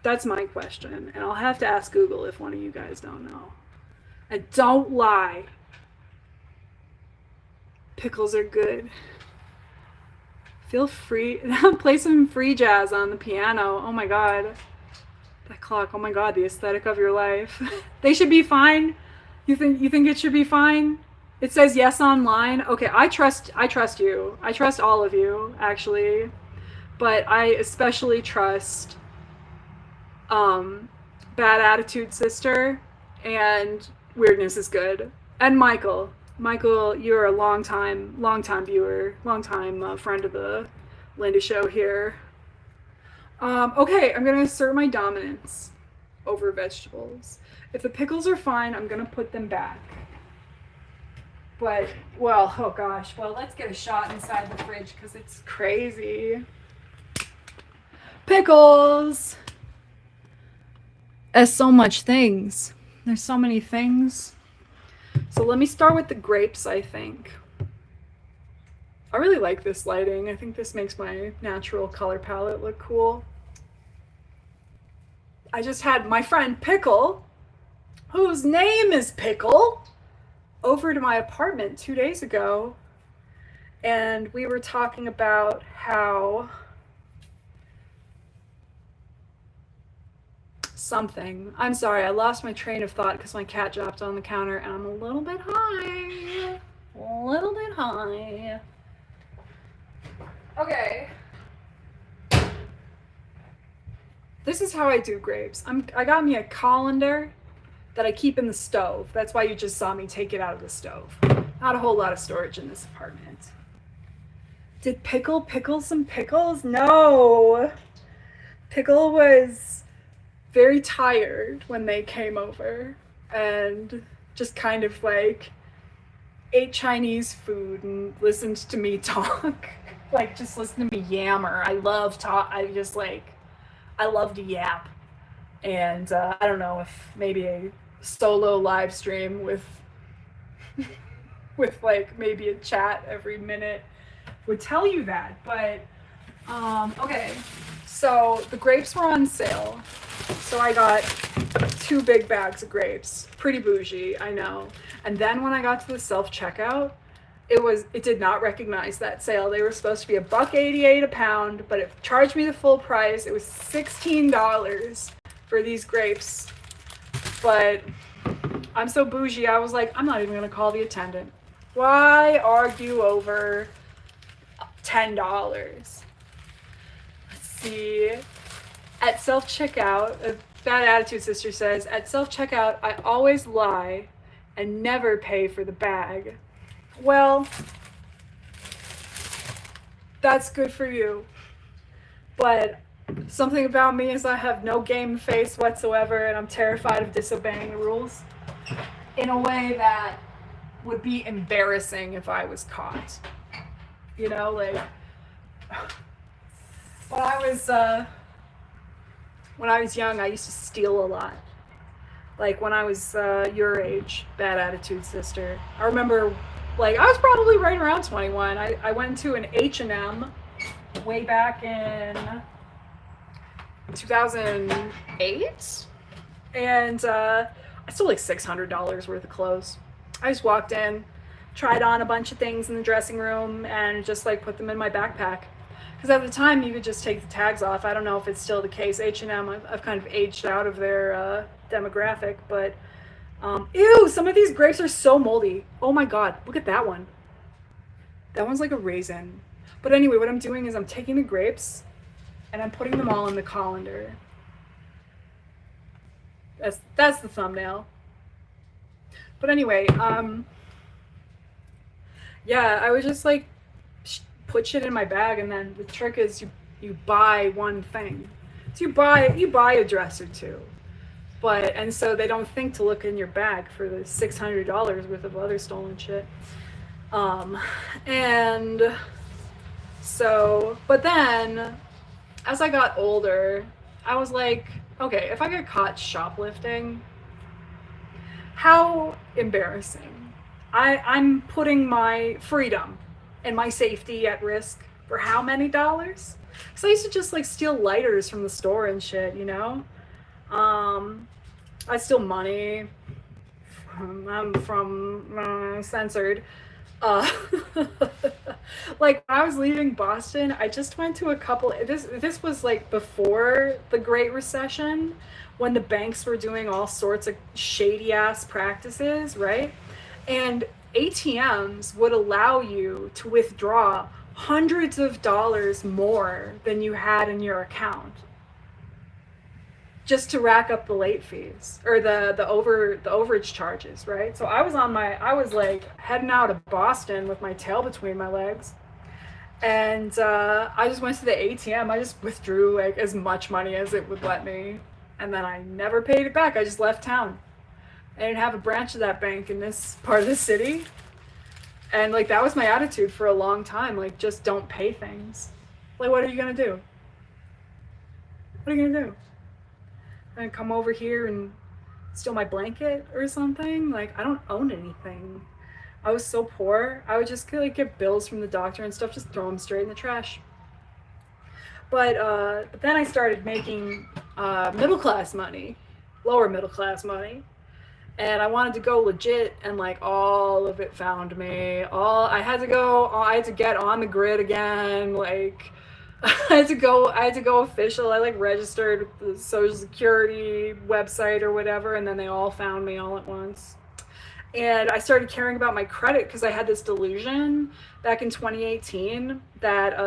That's my question. And I'll have to ask Google if one of you guys don't know. And don't lie. Pickles are good. Feel free. Play some free jazz on the piano. Oh my God. That clock. Oh my God. The aesthetic of your life. They should be fine. You think it should be fine? It says yes online. Okay, I trust you. I trust all of you, actually. But I especially trust Bad Attitude Sister and Weirdness is Good. And Michael. Michael, you're a long-time viewer, long-time friend of the Lindy show here. Okay, I'm going to assert my dominance over vegetables. If the pickles are fine, I'm going to put them back. But, well, oh gosh. Well, let's get a shot inside the fridge because it's crazy. Pickles! There's so much things. There's so many things. So let me start with the grapes, I think. I really like this lighting. I think this makes my natural color palette look cool. I just had my friend Pickle, whose name is Pickle, over to my apartment 2 days ago. And we were talking about how something. I'm sorry, I lost my train of thought because my cat dropped on the counter and I'm a little bit high. A little bit high. Okay. This is how I do grapes. I got me a colander that I keep in the stove. That's why you just saw me take it out of the stove. Not a whole lot of storage in this apartment. Did Pickle pickle some pickles? No. Pickle was very tired when they came over and just kind of like ate Chinese food and listened to me talk. Like just listen to me yammer. I love to yap. And I don't know if maybe a solo live stream with like maybe a chat every minute would tell you that, but okay. So the grapes were on sale. So I got 2 big bags of grapes. Pretty bougie, I know. And then when I got to the self-checkout, it did not recognize that sale. They were supposed to be $1.88 a pound, but it charged me the full price. It was $16 for these grapes. But I'm so bougie, I was like, I'm not even gonna call the attendant. Why argue over $10? Let's see. At self-checkout, Bad Attitude Sister says, at self-checkout, I always lie and never pay for the bag. Well, that's good for you. But something about me is I have no game face whatsoever, and I'm terrified of disobeying the rules in a way that would be embarrassing if I was caught. You know, like when I was young, I used to steal a lot. Like when I was your age, Bad Attitude Sister. I remember, like, I was probably right around 21. I went to an H&M way back in 2008, and I stole like $600 worth of clothes. I just walked in, tried on a bunch of things in the dressing room, and just like put them in my backpack. Because at the time you could just take the tags off. I don't know if it's still the case. H&M, I've kind of aged out of their demographic, but ew, some of these grapes are so moldy. Oh my god, look at that one. That one's like a raisin. But anyway, what I'm doing is I'm taking the grapes and I'm putting them all in the colander. That's the thumbnail. But anyway, yeah, I would just like put shit in my bag, and then the trick is you buy one thing. So you buy a dress or two. And so they don't think to look in your bag for the $600 worth of other stolen shit. And so, but then as I got older, I was like, okay, if I get caught shoplifting, how embarrassing. I'm putting my freedom and my safety at risk for how many dollars? Because I used to just like steal lighters from the store and shit, you know? I steal money. I'm from censored. Like when I was leaving Boston, I just went to a couple. This was like before the Great Recession, when the banks were doing all sorts of shady ass practices, right? And ATMs would allow you to withdraw hundreds of dollars more than you had in your account, just to rack up the late fees or the overage charges, right? So I was like heading out of Boston with my tail between my legs, and I just went to the ATM. I just withdrew like as much money as it would let me, and then I never paid it back. I just left town. I didn't have a branch of that bank in this part of the city, and like that was my attitude for a long time. Like, just don't pay things. Like, what are you gonna do? What are you gonna do? And come over here and steal my blanket or something? Like, I don't own anything. I was so poor. I would just like get bills from the doctor and stuff, just throw them straight in the trash. But then I started making middle class money, lower middle class money, and I wanted to go legit, and like all of it found me. I had to get on the grid again. Like, I had to go official. I like registered with the Social Security website or whatever, and then they all found me all at once. And I started caring about my credit because I had this delusion back in 2018 that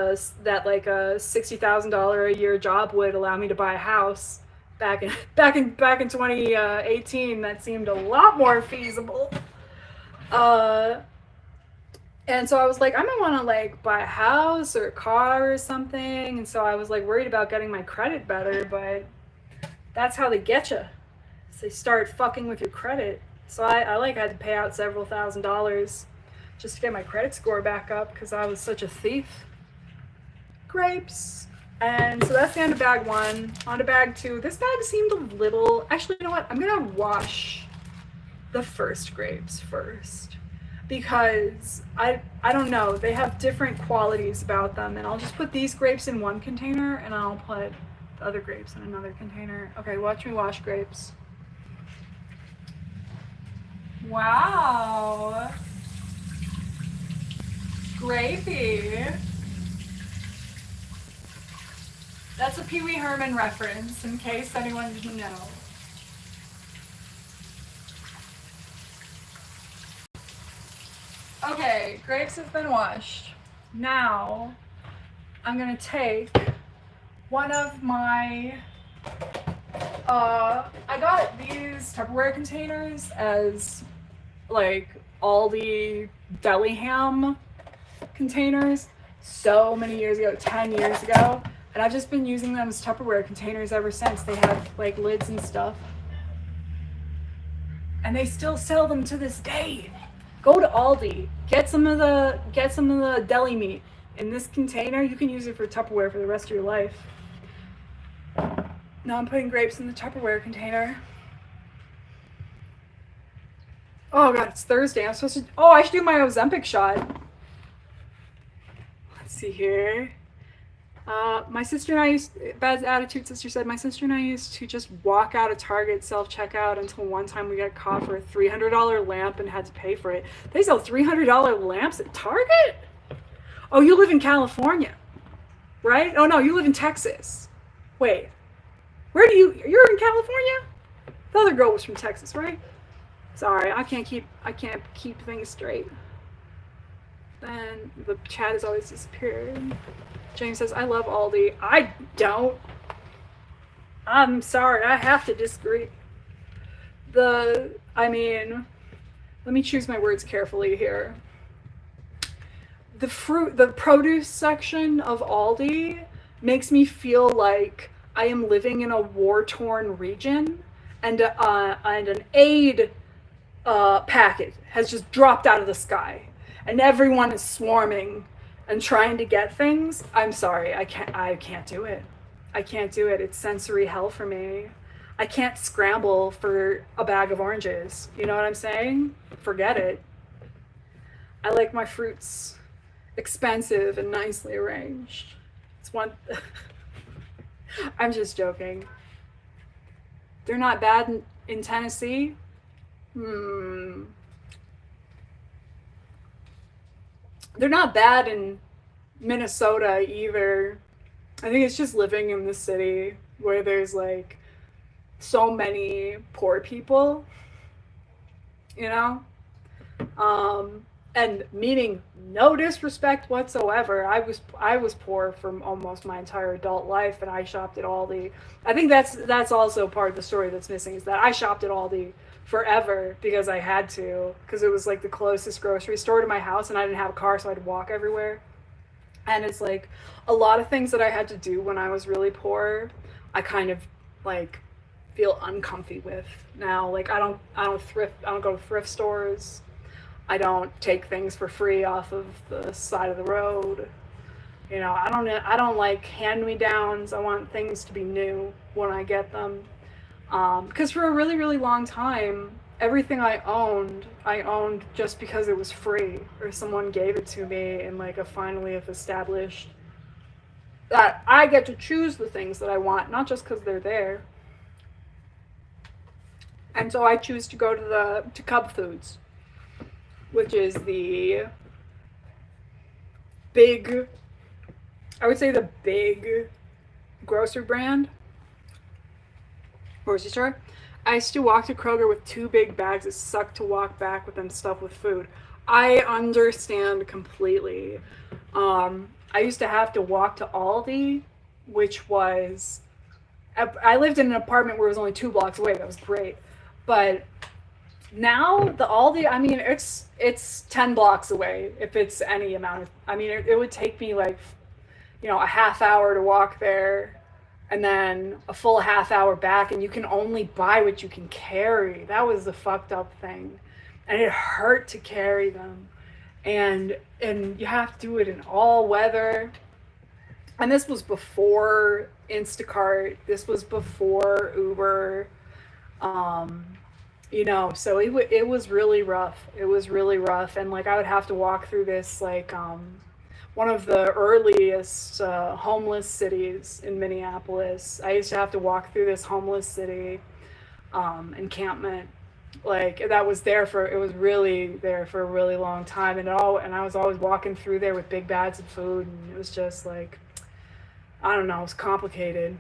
like a $60,000 a year job would allow me to buy a house. Back in 2018, that seemed a lot more feasible. And so I was like, I might want to like buy a house or a car or something. And so I was like worried about getting my credit better, but that's how they get you. So they start fucking with your credit. So I like had to pay out several $1,000s just to get my credit score back up because I was such a thief. Grapes. And so that's the end of bag 1. On to bag 2. This bag seemed a little, actually, you know what? I'm gonna wash the first grapes first. because I don't know, they have different qualities about them, and I'll just put these grapes in one container and I'll put the other grapes in another container. Okay, watch me wash grapes. Wow. Grapey. That's a Pee Wee Herman reference, in case anyone didn't know. Okay, grapes have been washed. Now, I'm gonna take one of my, I got these Tupperware containers as like Aldi deli ham containers so many years ago, 10 years ago. And I've just been using them as Tupperware containers ever since. They have like lids and stuff. And they still sell them to this day. Go to Aldi, get some of the deli meat in this container. You can use it for Tupperware for the rest of your life. Now I'm putting grapes in the Tupperware container. Oh god, it's Thursday. I should do my Ozempic shot. Let's see here. My sister and I Bad Attitude Sister said, my sister and I used to just walk out of Target self-checkout until one time we got caught for a $300 lamp and had to pay for it. They sell $300 lamps at Target? Oh, you live in California, right? Oh no, you live in Texas. Wait, you're in California? The other girl was from Texas, right? Sorry, I can't keep things straight. Then the chat has always disappeared. James says, I love Aldi. I don't. I'm sorry, I have to disagree. Let me choose my words carefully here. The produce section of Aldi makes me feel like I am living in a war-torn region, and an aid packet has just dropped out of the sky, and everyone is swarming and trying to get things. I'm sorry, I can't do it. I can't do it. It's sensory hell for me. I can't scramble for a bag of oranges. You know what I'm saying? Forget it. I like my fruits expensive and nicely arranged. It's one. I'm just joking. They're not bad in Tennessee. They're not bad in Minnesota either. I think it's just living in the city where there's like so many poor people, you know? And meaning no disrespect whatsoever. I was poor for almost my entire adult life, and I shopped at Aldi. I think that's also part of the story that's missing, is that I shopped at Aldi forever because I had to, because it was like the closest grocery store to my house, and I didn't have a car, so I had to walk everywhere. And it's like a lot of things that I had to do when I was really poor, I kind of like feel uncomfy with now. Like I don't go to thrift stores. I don't take things for free off of the side of the road. You know, I don't like hand-me-downs. I want things to be new when I get them. Because for a really, really long time, everything I owned just because it was free or someone gave it to me, and like finally have established that I get to choose the things that I want, not just because they're there. And so I choose to go to Cub Foods, which is the big grocery brand grocery store. I used to walk to Kroger with 2 big bags. It sucked to walk back with them stuffed with food. I understand completely. I used to have to walk to Aldi, which was, I lived in an apartment where it was only 2 blocks away. That was great. But now the Aldi, I mean, it's 10 blocks away if it's any amount of, I mean, it would take me like, you know, a half hour to walk there, and then a full half hour back, and you can only buy what you can carry. That was the fucked up thing. And it hurt to carry them. And you have to do it in all weather. And this was before Instacart. This was before Uber. So it was really rough. It was really rough, and like I would have to walk through this like one of the earliest homeless cities in Minneapolis. I used to have to walk through this homeless city encampment. Like that was there for it was really there for a really long time, and I was always walking through there with big bags of food, and it was just like I don't know, it was complicated.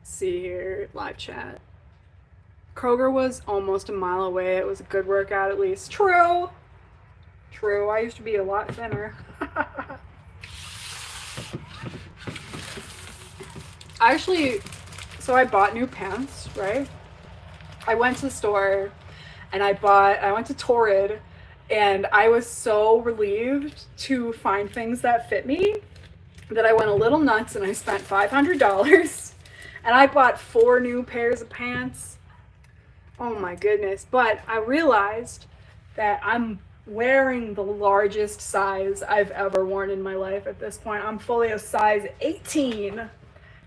Let's see here, live chat. Kroger was almost a mile away. It was a good workout at least. True. True. I used to be a lot thinner. Actually, so I bought new pants, right? I went to the store and I went to Torrid, and I was so relieved to find things that fit me that I went a little nuts and I spent $500 and I bought 4 new pairs of pants. Oh my goodness. But I realized that I'm wearing the largest size I've ever worn in my life at this point. I'm fully a size 18.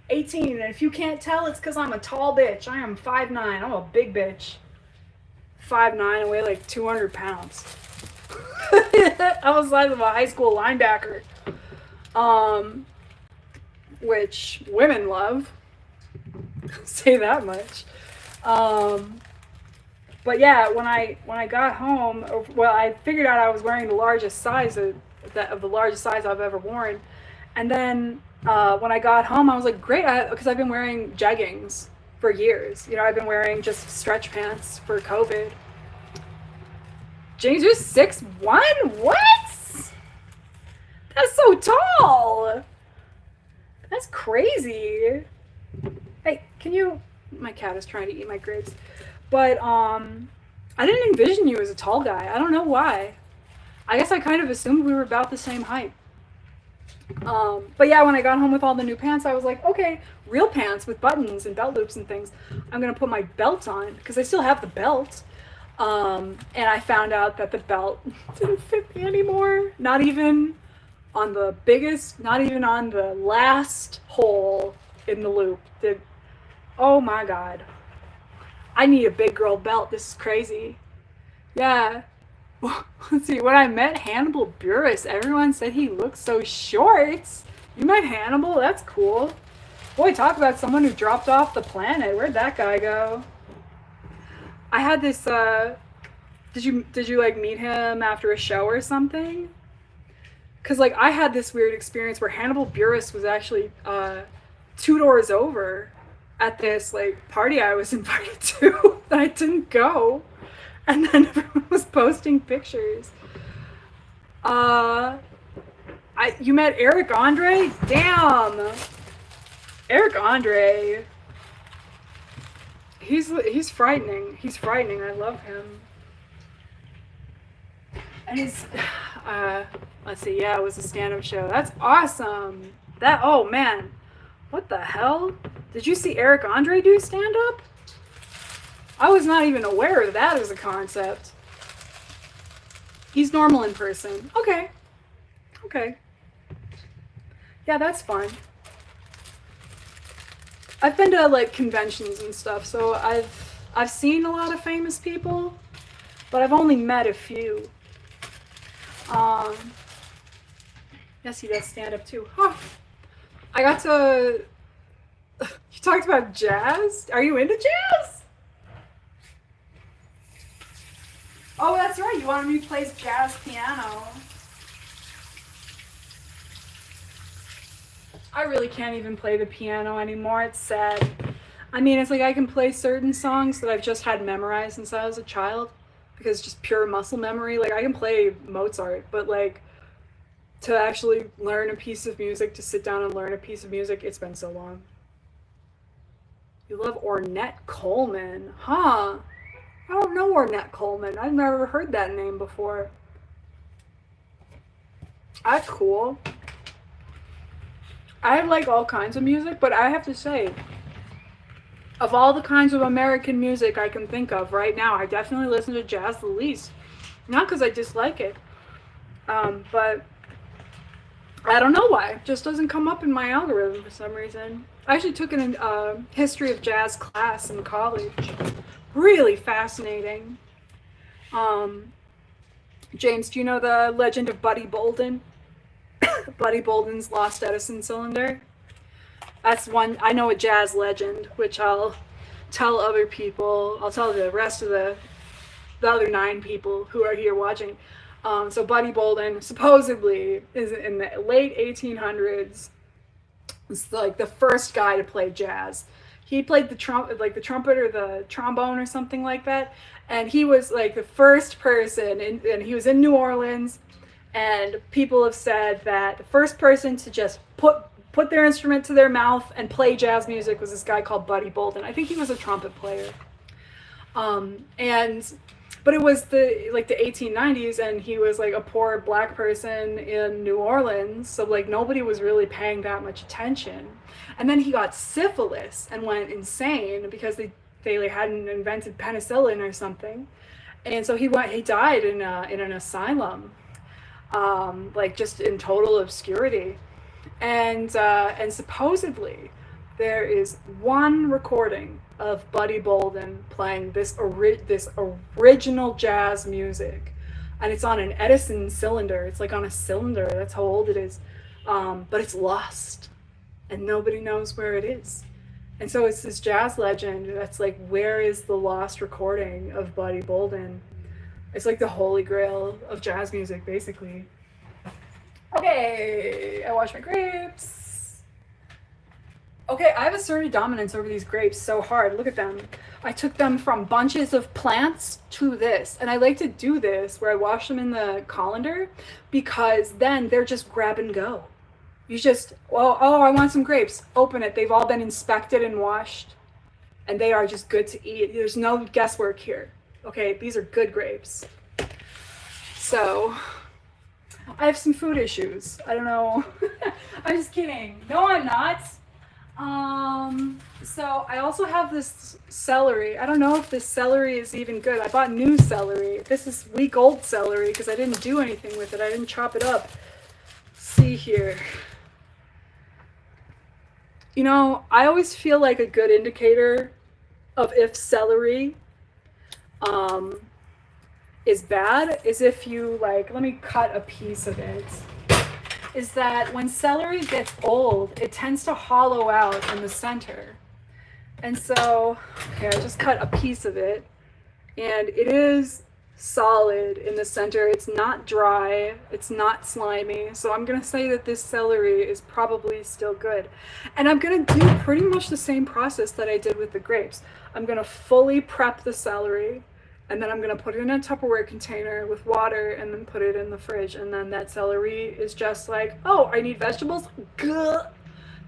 18, and if you can't tell, it's because I'm a tall bitch. I am 5'9". I'm a big bitch. 5'9", I weigh like 200 pounds. I was the size of a high school linebacker. Which women love. Say that much. But yeah, when I got home, well, I figured out I was wearing the largest size of the largest size I've ever worn, and then when I got home, I was like, great, because I've been wearing jeggings for years. I've been wearing just stretch pants for COVID. James, you're 6'1"? What? That's so tall. That's crazy. Hey, can you? My cat is trying to eat my grapes. But I didn't envision you as a tall guy. I don't know why. I guess I kind of assumed we were about the same height. But yeah, when I got home with all the new pants, I was like, okay, real pants with buttons and belt loops and things. I'm going to put my belt on because I still have the belt. And I found out that the belt didn't fit me anymore. Not even on the biggest, not even on the last hole in the loop. Oh my God. I need a big girl belt. This is crazy. Yeah. Let's see, when I met Hannibal Buress, everyone said he looked so short. You met Hannibal? That's cool. Boy, talk about someone who dropped off the planet. Where'd that guy go? I had this, did you like meet him after a show or something? Cause like I had this weird experience where Hannibal Buress was actually 2 doors over at this like party I was invited to that I didn't go. And then everyone was posting pictures. You met Eric Andre? Damn. Eric Andre. He's frightening. He's frightening. I love him. And let's see, yeah, it was a stand-up show. That's awesome. Oh man. What the hell? Did you see Eric Andre do stand-up? I was not even aware of that as a concept. He's normal in person. Okay. Okay. Yeah, that's fun. I've been to like conventions and stuff, so I've seen a lot of famous people, but I've only met a few. Yes, he does stand up too. Huh. I got to. You talked about jazz? Are you into jazz? Oh, that's right. You wanted me to play jazz piano. I really can't even play the piano anymore. It's sad. I mean, it's like I can play certain songs that I've just had memorized since I was a child because just pure muscle memory. Like I can play Mozart, but like to actually learn a piece of music, to sit down and learn a piece of music, it's been so long. You love Ornette Coleman, huh? I don't know Ornette Coleman. I've never heard that name before. That's cool. I like all kinds of music, but I have to say, of all the kinds of American music I can think of right now, I definitely listen to jazz the least. Not because I dislike it, but I don't know why. It just doesn't come up in my algorithm for some reason. I actually took a history of jazz class in college. Really fascinating. Um, James, do you know the legend of Buddy Bolden? Buddy Bolden's Lost Edison Cylinder. That's one, I know, a jazz legend, which I'll tell other people. I'll tell the rest of the other 9 people who are here watching. So Buddy Bolden supposedly is in the late 1800s. It's like the first guy to play jazz. He played the trumpet or the trombone or something like that. And he was like the first person, and he was in New Orleans. And people have said that the first person to just put their instrument to their mouth and play jazz music was this guy called Buddy Bolden. I think he was a trumpet player. But it was the 1890s, and he was like a poor black person in New Orleans, so like nobody was really paying that much attention. And then he got syphilis and went insane because they like hadn't invented penicillin or something. And so he died in an asylum, like just in total obscurity. And supposedly there is one recording of Buddy Bolden playing this original jazz music, and it's on an Edison cylinder. It's like on a cylinder. That's how old it is, but it's lost, and nobody knows where it is. And so it's this jazz legend that's like, where is the lost recording of Buddy Bolden? It's like the holy grail of jazz music, basically. Okay, I washed my grapes. Okay, I have asserted dominance over these grapes so hard. Look at them. I took them from bunches of plants to this. And I like to do this where I wash them in the colander, because then they're just grab and go. You just, oh, I want some grapes. Open it. They've all been inspected and washed, and they are just good to eat. There's no guesswork here. Okay, these are good grapes. So I have some food issues. I don't know. I'm just kidding. No, I'm not. So I also have this celery. I don't know if this celery is even good. I bought new celery. This is week old celery because I didn't do anything with it. I didn't chop it up. Let's see here. You know, I always feel like a good indicator of if celery is bad is if you like, let me cut a piece of it, is that when celery gets old, it tends to hollow out in the center. And so, okay, I just cut a piece of it, and it is solid in the center. It's not dry, it's not slimy. So I'm gonna say that this celery is probably still good. And I'm gonna do pretty much the same process that I did with the grapes. I'm gonna fully prep the celery, and then I'm gonna put it in a Tupperware container with water, and then put it in the fridge. And then that celery is just like, oh, I need vegetables? Gah!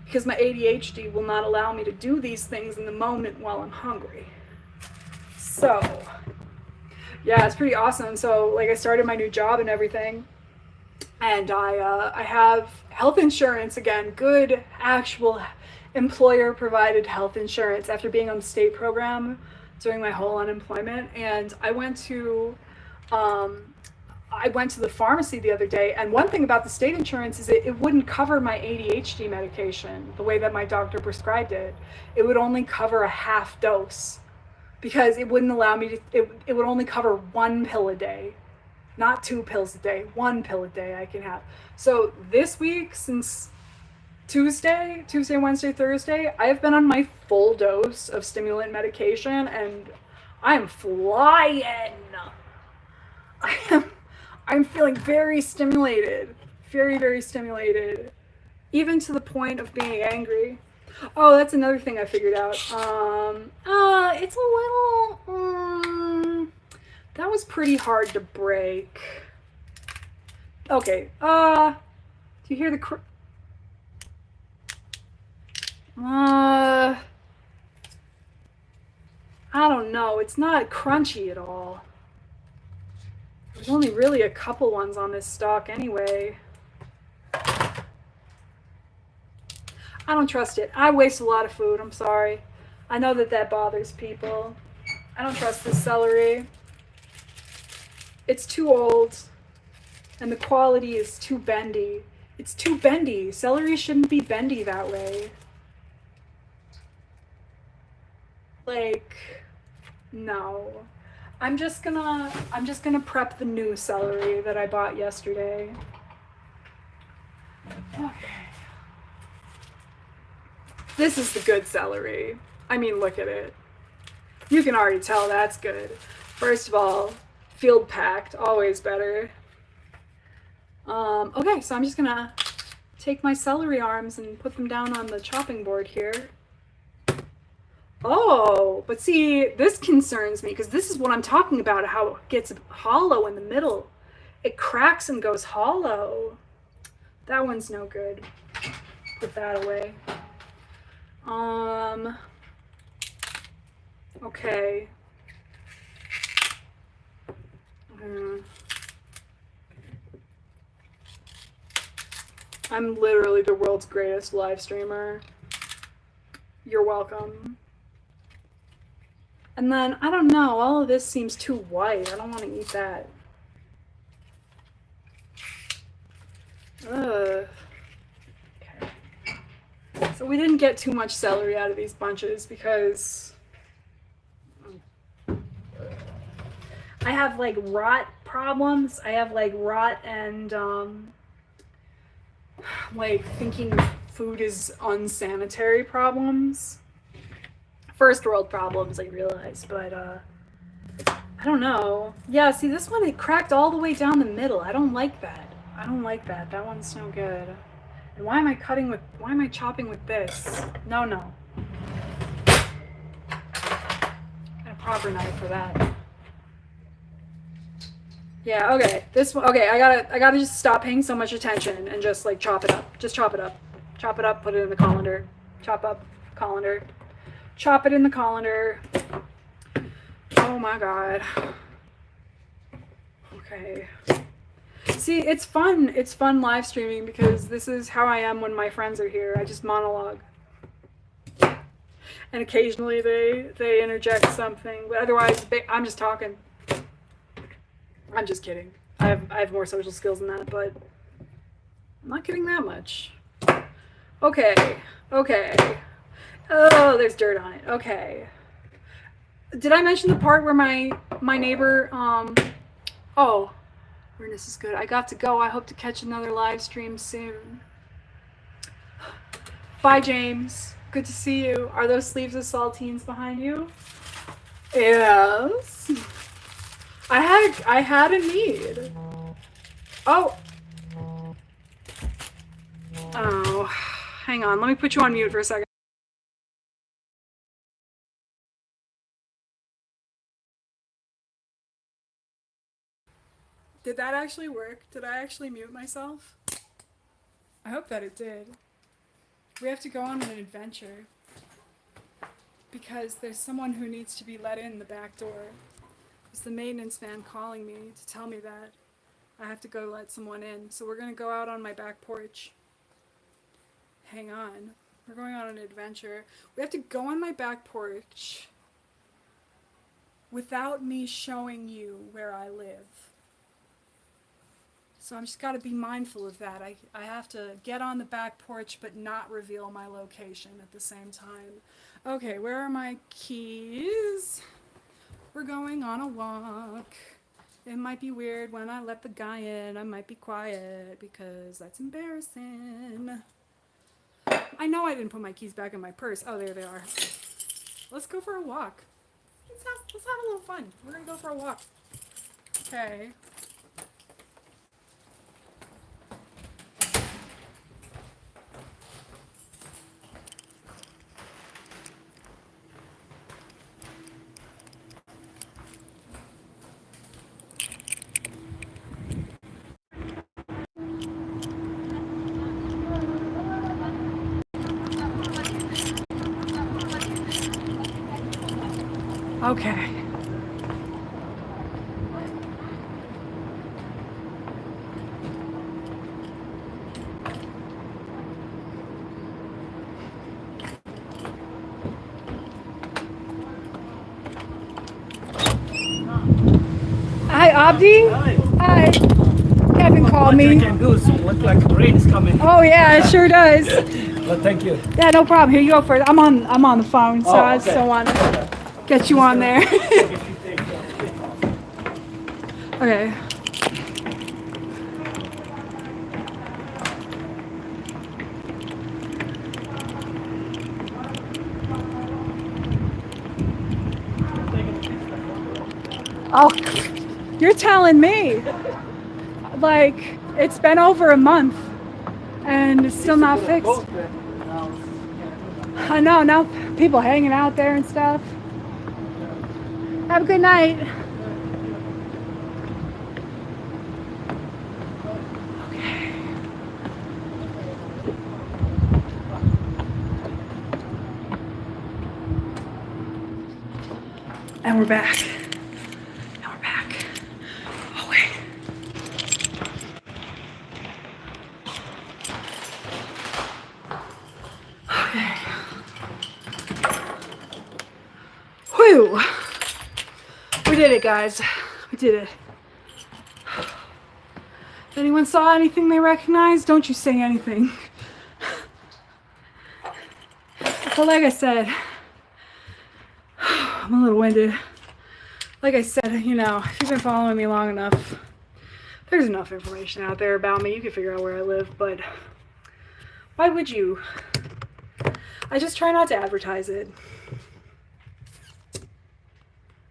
Because my ADHD will not allow me to do these things in the moment while I'm hungry. So yeah, it's pretty awesome. So like, I started my new job and everything, and I have health insurance again, good actual employer provided health insurance after being on the state program during my whole unemployment. And I went to the pharmacy the other day, and one thing about the state insurance is it wouldn't cover my ADHD medication the way that my doctor prescribed it. It would only cover a half dose, because it wouldn't allow me to, it would only cover 1 pill a day, not 2 pills a day, 1 pill a day I can have. So this week, since Tuesday, Wednesday, Thursday, I have been on my full dose of stimulant medication, and I'm flying. I'm feeling very stimulated, very, very stimulated, even to the point of being angry. Oh, that's another thing I figured out. It's a little, that was pretty hard to break. Okay, do you hear the I don't know, it's not crunchy at all. There's only really a couple ones on this stalk anyway. I don't trust it. I waste a lot of food, I'm sorry. I know that that bothers people. I don't trust this celery. It's too old, and the quality is too bendy. It's too bendy. Celery shouldn't be bendy that way. Like, no. I'm just gonna prep the new celery that I bought yesterday. Okay. This is the good celery. I mean, look at it. You can already tell that's good. First of all, field packed, always better. Okay, so I'm just gonna take my celery arms and put them down on the chopping board here. Oh, but see, this concerns me because this is what I'm talking about, how it gets hollow in the middle. It cracks and goes hollow. That one's no good. Put that away. Okay. I'm literally the world's greatest live streamer. You're welcome. And then, I don't know, all of this seems too white. I don't want to eat that. Ugh. Okay. So we didn't get too much celery out of these bunches because I have like rot problems. I have like rot and like thinking food is unsanitary problems. First world problems, I realize, but I don't know. Yeah, see this one, it cracked all the way down the middle. I don't like that. I don't like that. That one's no good. And why am I chopping with this? No. Got a proper knife for that. Yeah, okay. This one, okay, I gotta just stop paying so much attention and just like chop it up. Just chop it up. Chop it up, put it in the colander. Chop up, colander. Chop it in the colander. Oh my god. Okay. See, it's fun. It's fun live streaming because this is how I am when my friends are here. I just monologue. And occasionally they interject something, but otherwise I'm just talking. I'm just kidding. I have more social skills than that, but I'm not kidding that much. Okay. Oh, there's dirt on it. Okay. Did I mention the part where my neighbor, oh, awareness is good. I got to go. I hope to catch another live stream soon. Bye, James. Good to see you. Are those sleeves of saltines behind you? Yes. I had a need. Oh. Oh, hang on. Let me put you on mute for a second. Did that actually work? Did I actually mute myself? I hope that it did. We have to go on an adventure because there's someone who needs to be let in the back door. It's the maintenance man calling me to tell me that I have to go let someone in. So we're gonna go out on my back porch. Hang on. We're going on an adventure. We have to go on my back porch without me showing you where I live. So I'm just got to be mindful of that. I have to get on the back porch but not reveal my location at the same time. Okay, where are my keys? We're going on a walk. It might be weird when I let the guy in. I might be quiet because that's embarrassing. I know I didn't put my keys back in my purse. Oh, there they are. Let's go for a walk. Let's have a little fun. We're gonna go for a walk. Okay. Okay. Hi, Abdi. Hi. Kevin called me. I can do so look like the rain is coming. Oh yeah, it sure does. But thank you. Yeah, no problem. Here you go first. I'm on the phone, so I just okay. don't want to get you on there. Okay. Oh, you're telling me. Like, it's been over a month and it's still not fixed. I know, now people hanging out there and stuff. Have a good night. Okay. And we're back. Whew. We did it, guys. We did it. If anyone saw anything they recognized, don't you say anything. But like I said, I'm a little winded. Like I said, you know, if you've been following me long enough, there's enough information out there about me. You can figure out where I live, but why would you? I just try not to advertise it.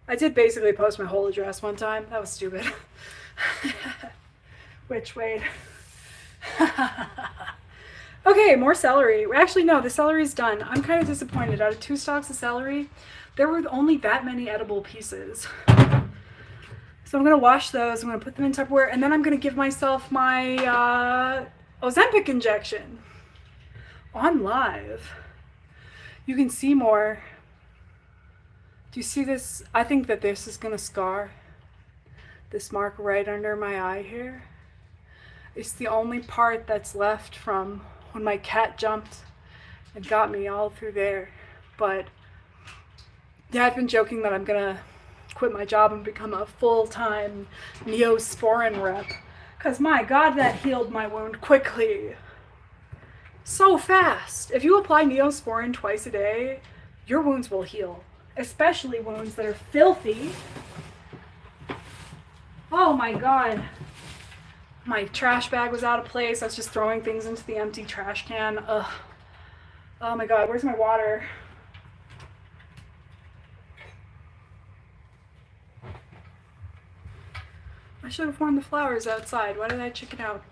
I did basically post my whole address one time. That was stupid. Which, wait. Okay, more celery. Actually, no, the celery's done. I'm kind of disappointed. Out of 2 stalks of celery, there were only that many edible pieces. So I'm going to wash those. I'm going to put them in Tupperware. And then I'm going to give myself my Ozempic injection on live. You can see more. Do you see this? I think that this is going to scar. This mark right under my eye here. It's the only part that's left from when my cat jumped and got me all through there. But yeah, I've been joking that I'm going to quit my job and become a full-time Neosporin rep. Because my God, that healed my wound quickly. So fast. If you apply Neosporin twice a day, your wounds will heal. Especially wounds that are filthy. Oh my God. My trash bag was out of place. I was just throwing things into the empty trash can. Ugh. Oh my God, where's my water? I should have worn the flowers outside. Why did I chicken out?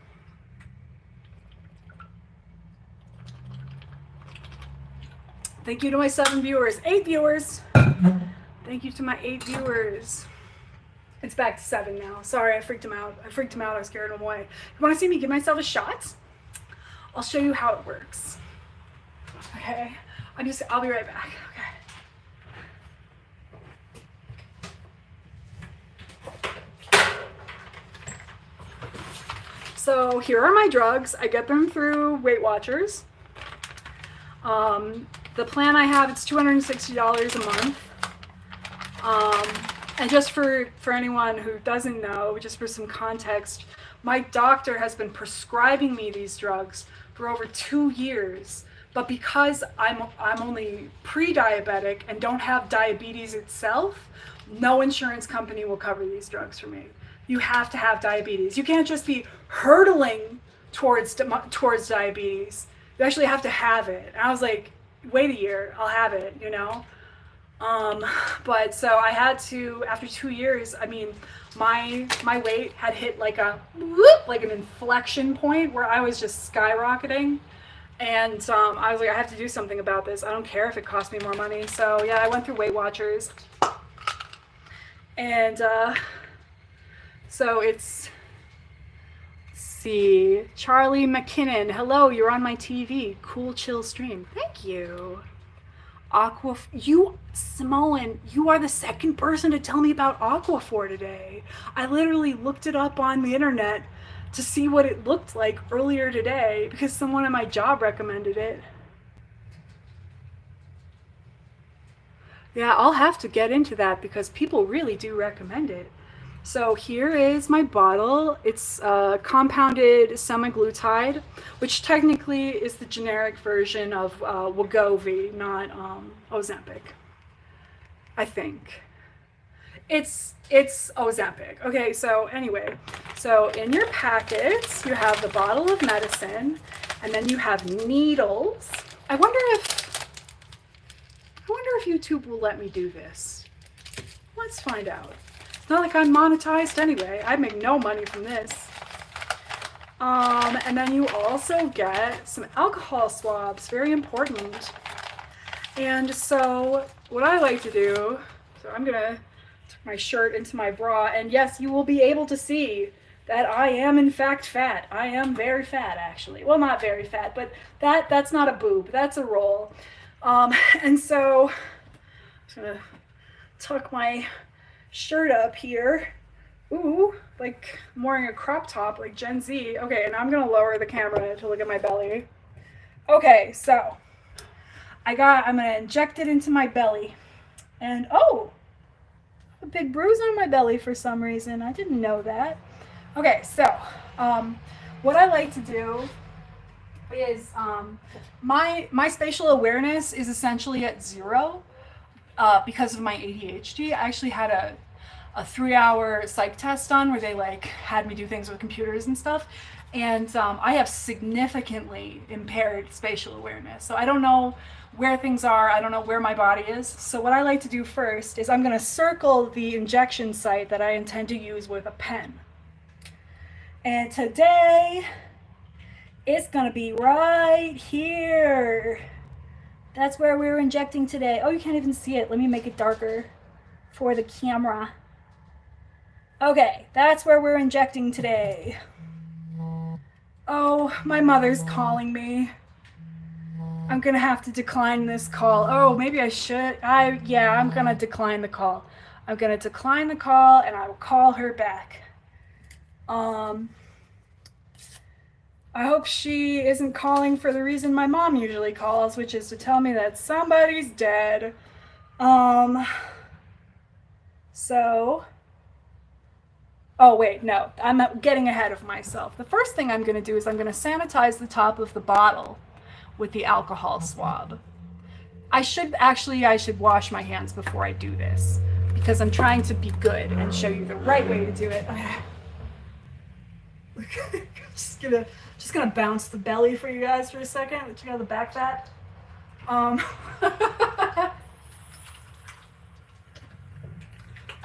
Thank you to my 7 viewers. 8 viewers. Thank you to my 8 viewers. It's back to 7 now. Sorry, I freaked him out. I scared him away. You want to see me give myself a shot? I'll show you how it works. Okay. I'll be right back. Okay. So here are my drugs. I get them through Weight Watchers. The plan I have, it's $260 a month. And just for anyone who doesn't know, just for some context, my doctor has been prescribing me these drugs for over 2 years. But because I'm only pre-diabetic and don't have diabetes itself, no insurance company will cover these drugs for me. You have to have diabetes. You can't just be hurtling towards diabetes. You actually have to have it. And I was like, wait a year, I'll have it, you know? But so I had to, after 2 years, I mean, my weight had hit like an inflection point where I was just skyrocketing. And I was like, I have to do something about this. I don't care if it costs me more money. So yeah, I went through Weight Watchers. And so it's, let's see, Charlie McKinnon. Hello, you're on my TV. Cool, chill stream. Thank you. Simone, you are the second person to tell me about Aquaphor today. I literally looked it up on the internet to see what it looked like earlier today because someone at my job recommended it. Yeah, I'll have to get into that because people really do recommend it. So here is my bottle. It's compounded semaglutide, which technically is the generic version of Wegovy, not Ozempic. I think. It's Ozempic. Okay, so anyway, so in your packets you have the bottle of medicine, and then you have needles. I wonder if YouTube will let me do this. Let's find out. It's not like I'm monetized anyway. I make no money from this. And then you also get some alcohol swabs, very important. And so what I like to do, so I'm gonna tuck my shirt into my bra, and yes, you will be able to see that I am in fact fat. I am very fat, actually. Well, not very fat, but that's not a boob, that's a roll. And so I'm just gonna tuck my shirt up here. Ooh, like I'm wearing a crop top like Gen Z. Okay, and I'm gonna lower the camera to look at my belly. Okay, so I'm gonna inject it into my belly. And oh, a big bruise on my belly for some reason. I didn't know that. Okay, so what I like to do is my spatial awareness is essentially at 0 because of my ADHD. I actually had a 3-hour psych test done where they like had me do things with computers and stuff, and I have significantly impaired spatial awareness. So I don't know where things are, I don't know where my body is. So what I like to do first is I'm gonna circle the injection site that I intend to use with a pen. And today, it's gonna be right here. That's where we're injecting today. Oh, you can't even see it. Let me make it darker for the camera. Okay, that's where we're injecting today. Oh, my mother's calling me. I'm gonna have to decline this call. Oh, maybe I should. Yeah, I'm gonna decline the call. I'm gonna decline the call and I will call her back. I hope she isn't calling for the reason my mom usually calls, which is to tell me that somebody's dead. Oh wait, no, I'm getting ahead of myself. The first thing I'm gonna do is I'm gonna sanitize the top of the bottle with the alcohol swab. I should wash my hands before I do this because I'm trying to be good and show you the right way to do it. Just gonna bounce the belly for you guys for a second. Let you know the back fat.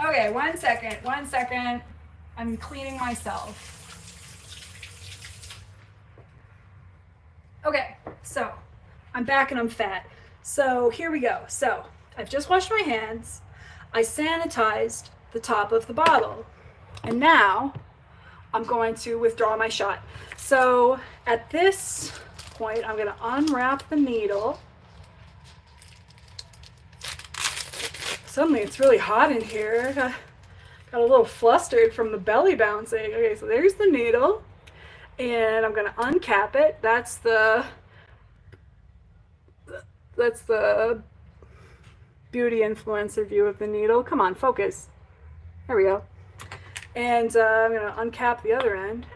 Okay, one second. I'm cleaning myself. Okay, so I'm back and I'm fat. So here we go. So I've just washed my hands. I sanitized the top of the bottle. And now I'm going to withdraw my shot. So at this point, I'm gonna unwrap the needle. Suddenly it's really hot in here. Got a little flustered from the belly bouncing. Okay, so there's the needle. And I'm gonna uncap it. That's the beauty influencer view of the needle. Come on, focus. There we go. And I'm gonna uncap the other end.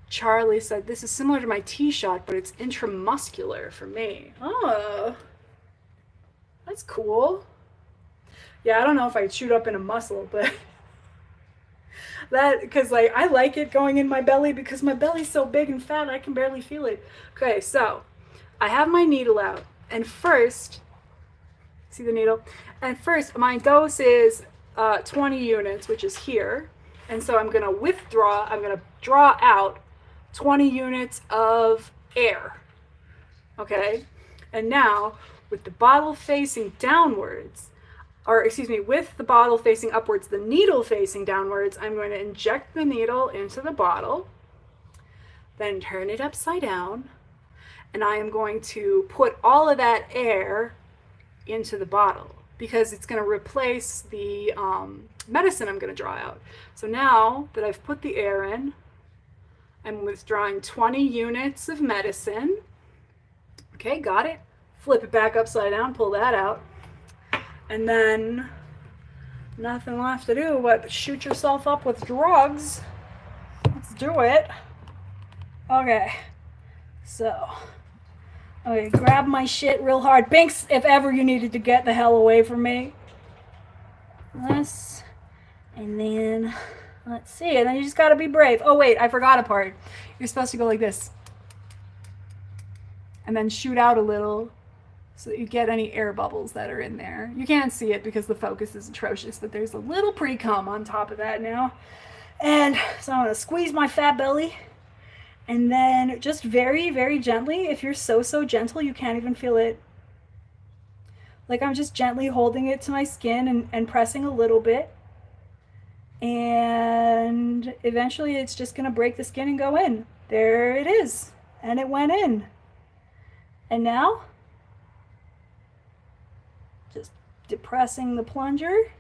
Charlie said, this is similar to my T-shot, but it's intramuscular for me. Oh, that's cool. Yeah, I don't know if I'd shoot up in a muscle, but because like I like it going in my belly because my belly's so big and fat I can barely feel it. Okay, so I have my needle out, and first, see the needle? And first, my dose is 20 units, which is here. And so I'm gonna draw out 20 units of air. Okay? And now, with the bottle facing downwards, with the bottle facing upwards, the needle facing downwards, I'm going to inject the needle into the bottle, then turn it upside down, and I am going to put all of that air into the bottle because it's going to replace the medicine I'm going to draw out. So now that I've put the air in, I'm withdrawing 20 units of medicine. Okay, got it. Flip it back upside down, pull that out. And then I'm Nothing left to do but shoot yourself up with drugs. Let's do it. Okay. So, okay, grab my shit real hard. Binks, if ever you needed to get the hell away from me. This, and then, let's see, and then you just gotta be brave. Oh wait, I forgot a part. You're supposed to go like this. And then shoot out a little so that you get any air bubbles that are in there. You can't see it because the focus is atrocious, but there's a little pre-cum on top of that now. And so I'm gonna squeeze my fat belly. And then just very, very gently, if you're so gentle, you can't even feel it. Like I'm just gently holding it to my skin and pressing a little bit. And eventually it's just gonna break the skin and go in. There it is. And it went in. And now, just depressing the plunger.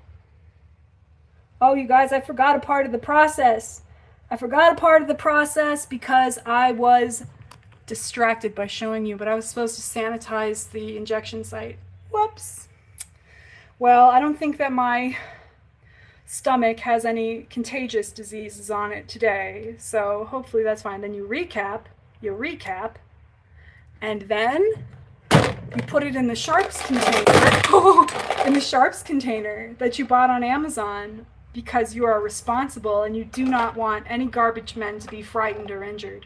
Oh, you guys, I forgot a part of the process. I forgot a part of the process because I was distracted by showing you, but I was supposed to sanitize the injection site. Whoops. Well, I don't think that my stomach has any contagious diseases on it today, so hopefully that's fine. Then you recap, and then you put it in the sharps container, in the sharps container that you bought on Amazon, because you are responsible and you do not want any garbage men to be frightened or injured.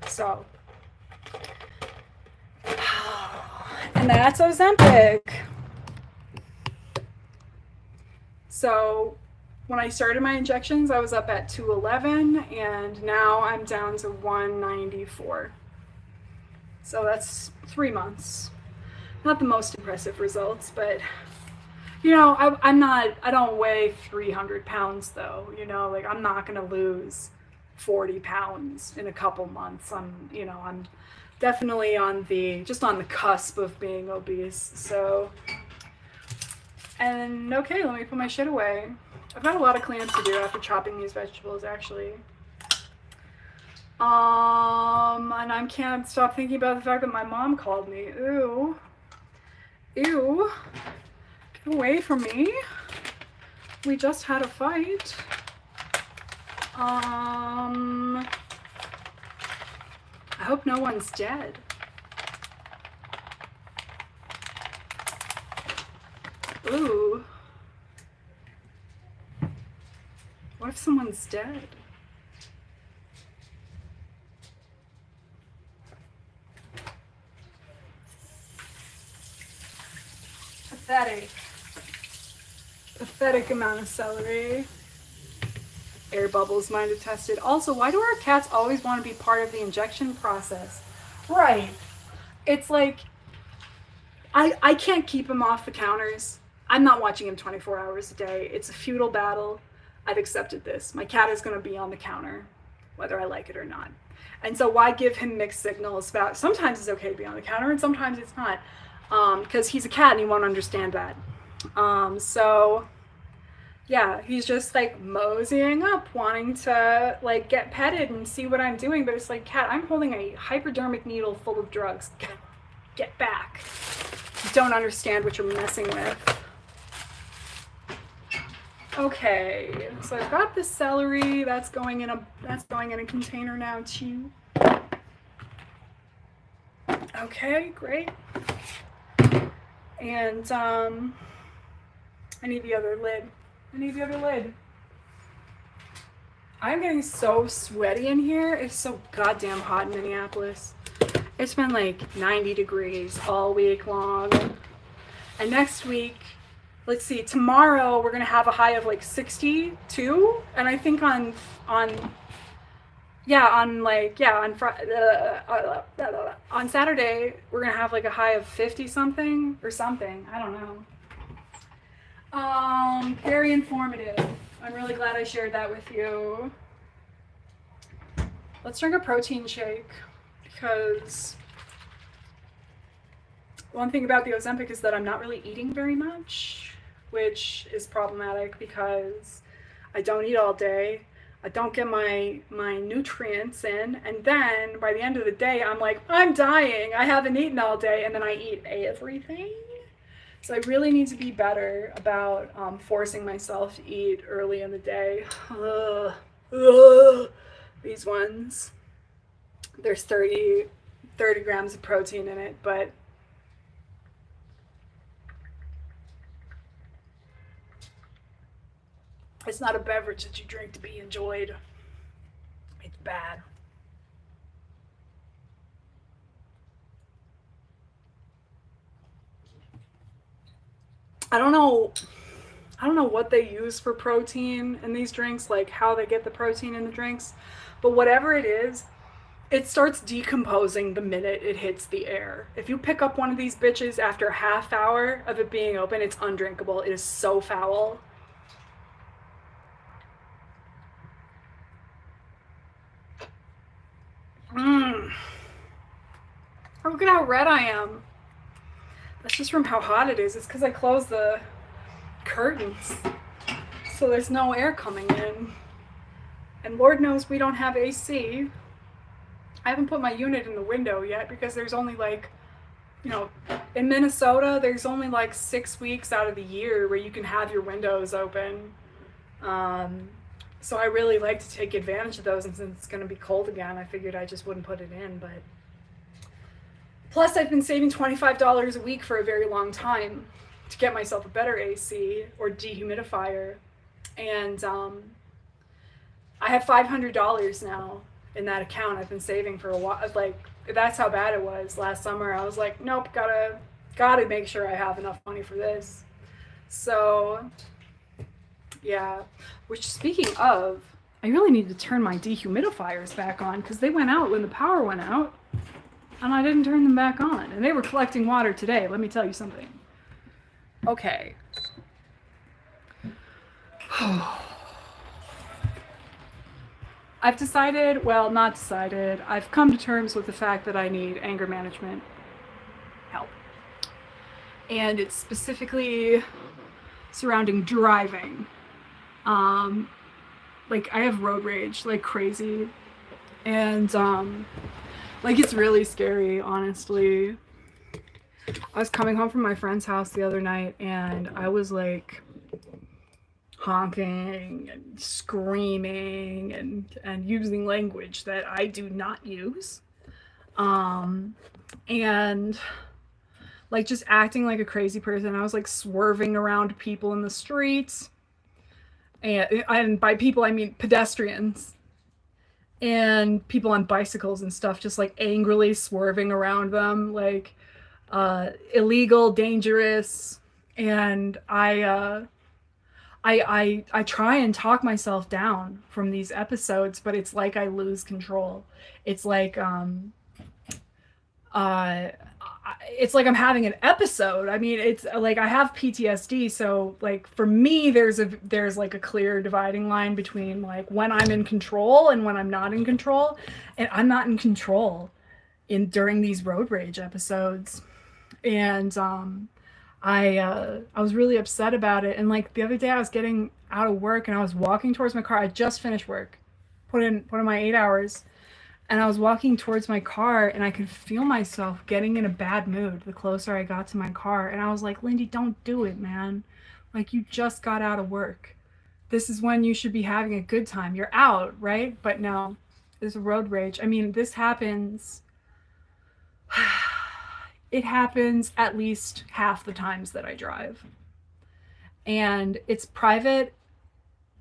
So, and that's Ozempic. So when I started my injections, I was up at 211, and now I'm down to 194. So that's 3 months. Not the most impressive results, but you know, I don't weigh 300 pounds though, you know, like I'm not gonna lose 40 pounds in a couple months. I'm definitely just on the cusp of being obese. So, and okay, let me put my shit away. I've got a lot of cleanup to do after chopping these vegetables, actually. And I can't stop thinking about the fact that my mom called me. Ew. Get away from me. We just had a fight. I hope no one's dead. Ooh. What if someone's dead? Pathetic amount of celery. Air bubbles might have tested. Also, why do our cats always want to be part of the injection process? Right. It's like, I can't keep him off the counters. I'm not watching him 24 hours a day. It's a futile battle. I've accepted this. My cat is going to be on the counter, whether I like it or not. And so why give him mixed signals about, sometimes it's okay to be on the counter and sometimes it's not. Because he's a cat and he won't understand that. So yeah, he's just like moseying up, wanting to like get petted and see what I'm doing. But it's like, cat, I'm holding a hypodermic needle full of drugs. Get back. You don't understand what you're messing with. Okay, so I've got the celery. That's going in a container now too. Okay, great. And I need the other lid. I'm getting so sweaty in here. It's so goddamn hot in Minneapolis. It's been like 90 degrees all week long. And next week, let's see, tomorrow we're gonna have a high of like 62, and I think on Saturday we're gonna have like a high of 50 something or something. I don't know. Very informative. I'm really glad I shared that with you. Let's drink a protein shake, because one thing about the Ozempic is that I'm not really eating very much, which is problematic because I don't eat all day. I don't get my nutrients in, and then by the end of the day I'm like, I'm dying, I haven't eaten all day, and then I eat everything. So I really need to be better about forcing myself to eat early in the day. These ones, there's 30 grams of protein in it, but it's not a beverage that you drink to be enjoyed. It's bad. I don't know what they use for protein in these drinks, like how they get the protein in the drinks, but whatever it is, it starts decomposing the minute it hits the air. If you pick up one of these bitches after a half hour of it being open, it's undrinkable. It is so foul. Look at how red I am. That's just from how hot it is. It's because I closed the curtains, so there's no air coming in. And Lord knows we don't have AC. I haven't put my unit in the window yet because there's only like, in Minnesota, there's only like 6 weeks out of the year where you can have your windows open. So I really like to take advantage of those, and since it's going to be cold again, I figured I just wouldn't put it in. But plus, I've been saving $25 a week for a very long time to get myself a better AC or dehumidifier, and I have $500 now in that account. I've been saving for a while. Like, that's how bad it was last summer. I was like, nope, gotta make sure I have enough money for this. So yeah, which, speaking of, I really need to turn my dehumidifiers back on because they went out when the power went out and I didn't turn them back on, and they were collecting water today. Let me tell you something. Okay. I've decided, well, not decided, I've come to terms with the fact that I need anger management help. And it's specifically surrounding driving. Like, I have road rage like crazy. And, like, it's really scary, honestly. I was coming home from my friend's house the other night, and I was, like, honking and screaming and using language that I do not use. And, like, just acting like a crazy person. I was, like, swerving around people in the streets. And by people, I mean pedestrians. And people on bicycles and stuff, just, like, angrily swerving around them, like, illegal, dangerous. And I try and talk myself down from these episodes, but it's like I lose control. It's like it's like I'm having an episode. I mean, it's like I have PTSD, so, like, for me, there's like a clear dividing line between, like, when I'm in control and when I'm not in control, and I'm not in control during these road rage episodes. And I was really upset about it. And, like, the other day I was getting out of work and I was walking towards my car. I just finished work, put in my 8 hours, and I was walking towards my car, and I could feel myself getting in a bad mood the closer I got to my car. And I was like, Lindy, don't do it, man. Like, you just got out of work. This is when you should be having a good time. You're out, right? But no, there's road rage. I mean, this happens. It happens at least half the times that I drive. And it's private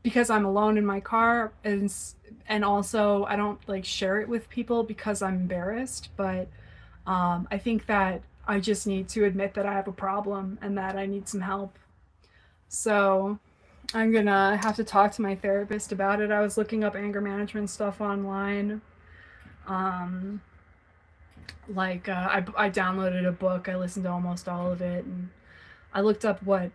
because I'm alone in my car, and also I don't, like, share it with people because I'm embarrassed. But I think that I just need to admit that I have a problem and that I need some help. So I'm gonna have to talk to my therapist about it. I was looking up anger management stuff online. I downloaded a book. I listened to almost all of it, and I looked up what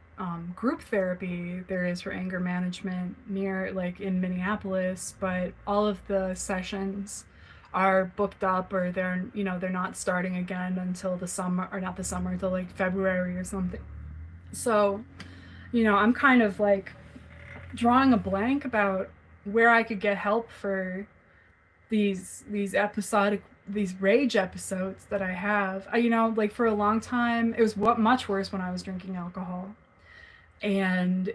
group therapy there is for anger management near, like, in Minneapolis, but all of the sessions are booked up, or they're not starting again until the summer, or not the summer, until, like, February or something. So, I'm kind of, like, drawing a blank about where I could get help for these episodic these rage episodes that I have. Like for a long time, it was much worse when I was drinking alcohol, and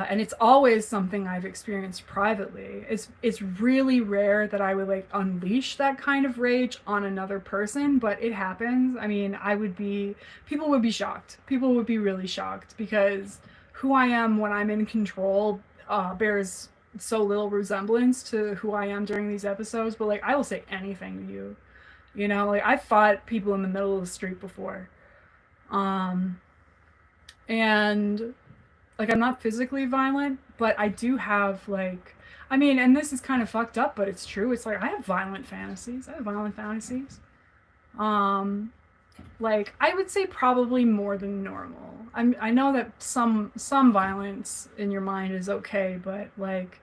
and it's always something I've experienced privately. It's really rare that I would like unleash that kind of rage on another person, but it happens. I mean, people would be shocked. People would be really shocked because who I am when I'm in control bears so little resemblance to who I am during these episodes. But like, I will say anything to you. Like I've fought people in the middle of the street before. And like I'm not physically violent, but I do have like, I mean, and this is kind of fucked up, but it's true. It's like I have violent fantasies. Like I would say probably more than normal. I know that some violence in your mind is okay, but like,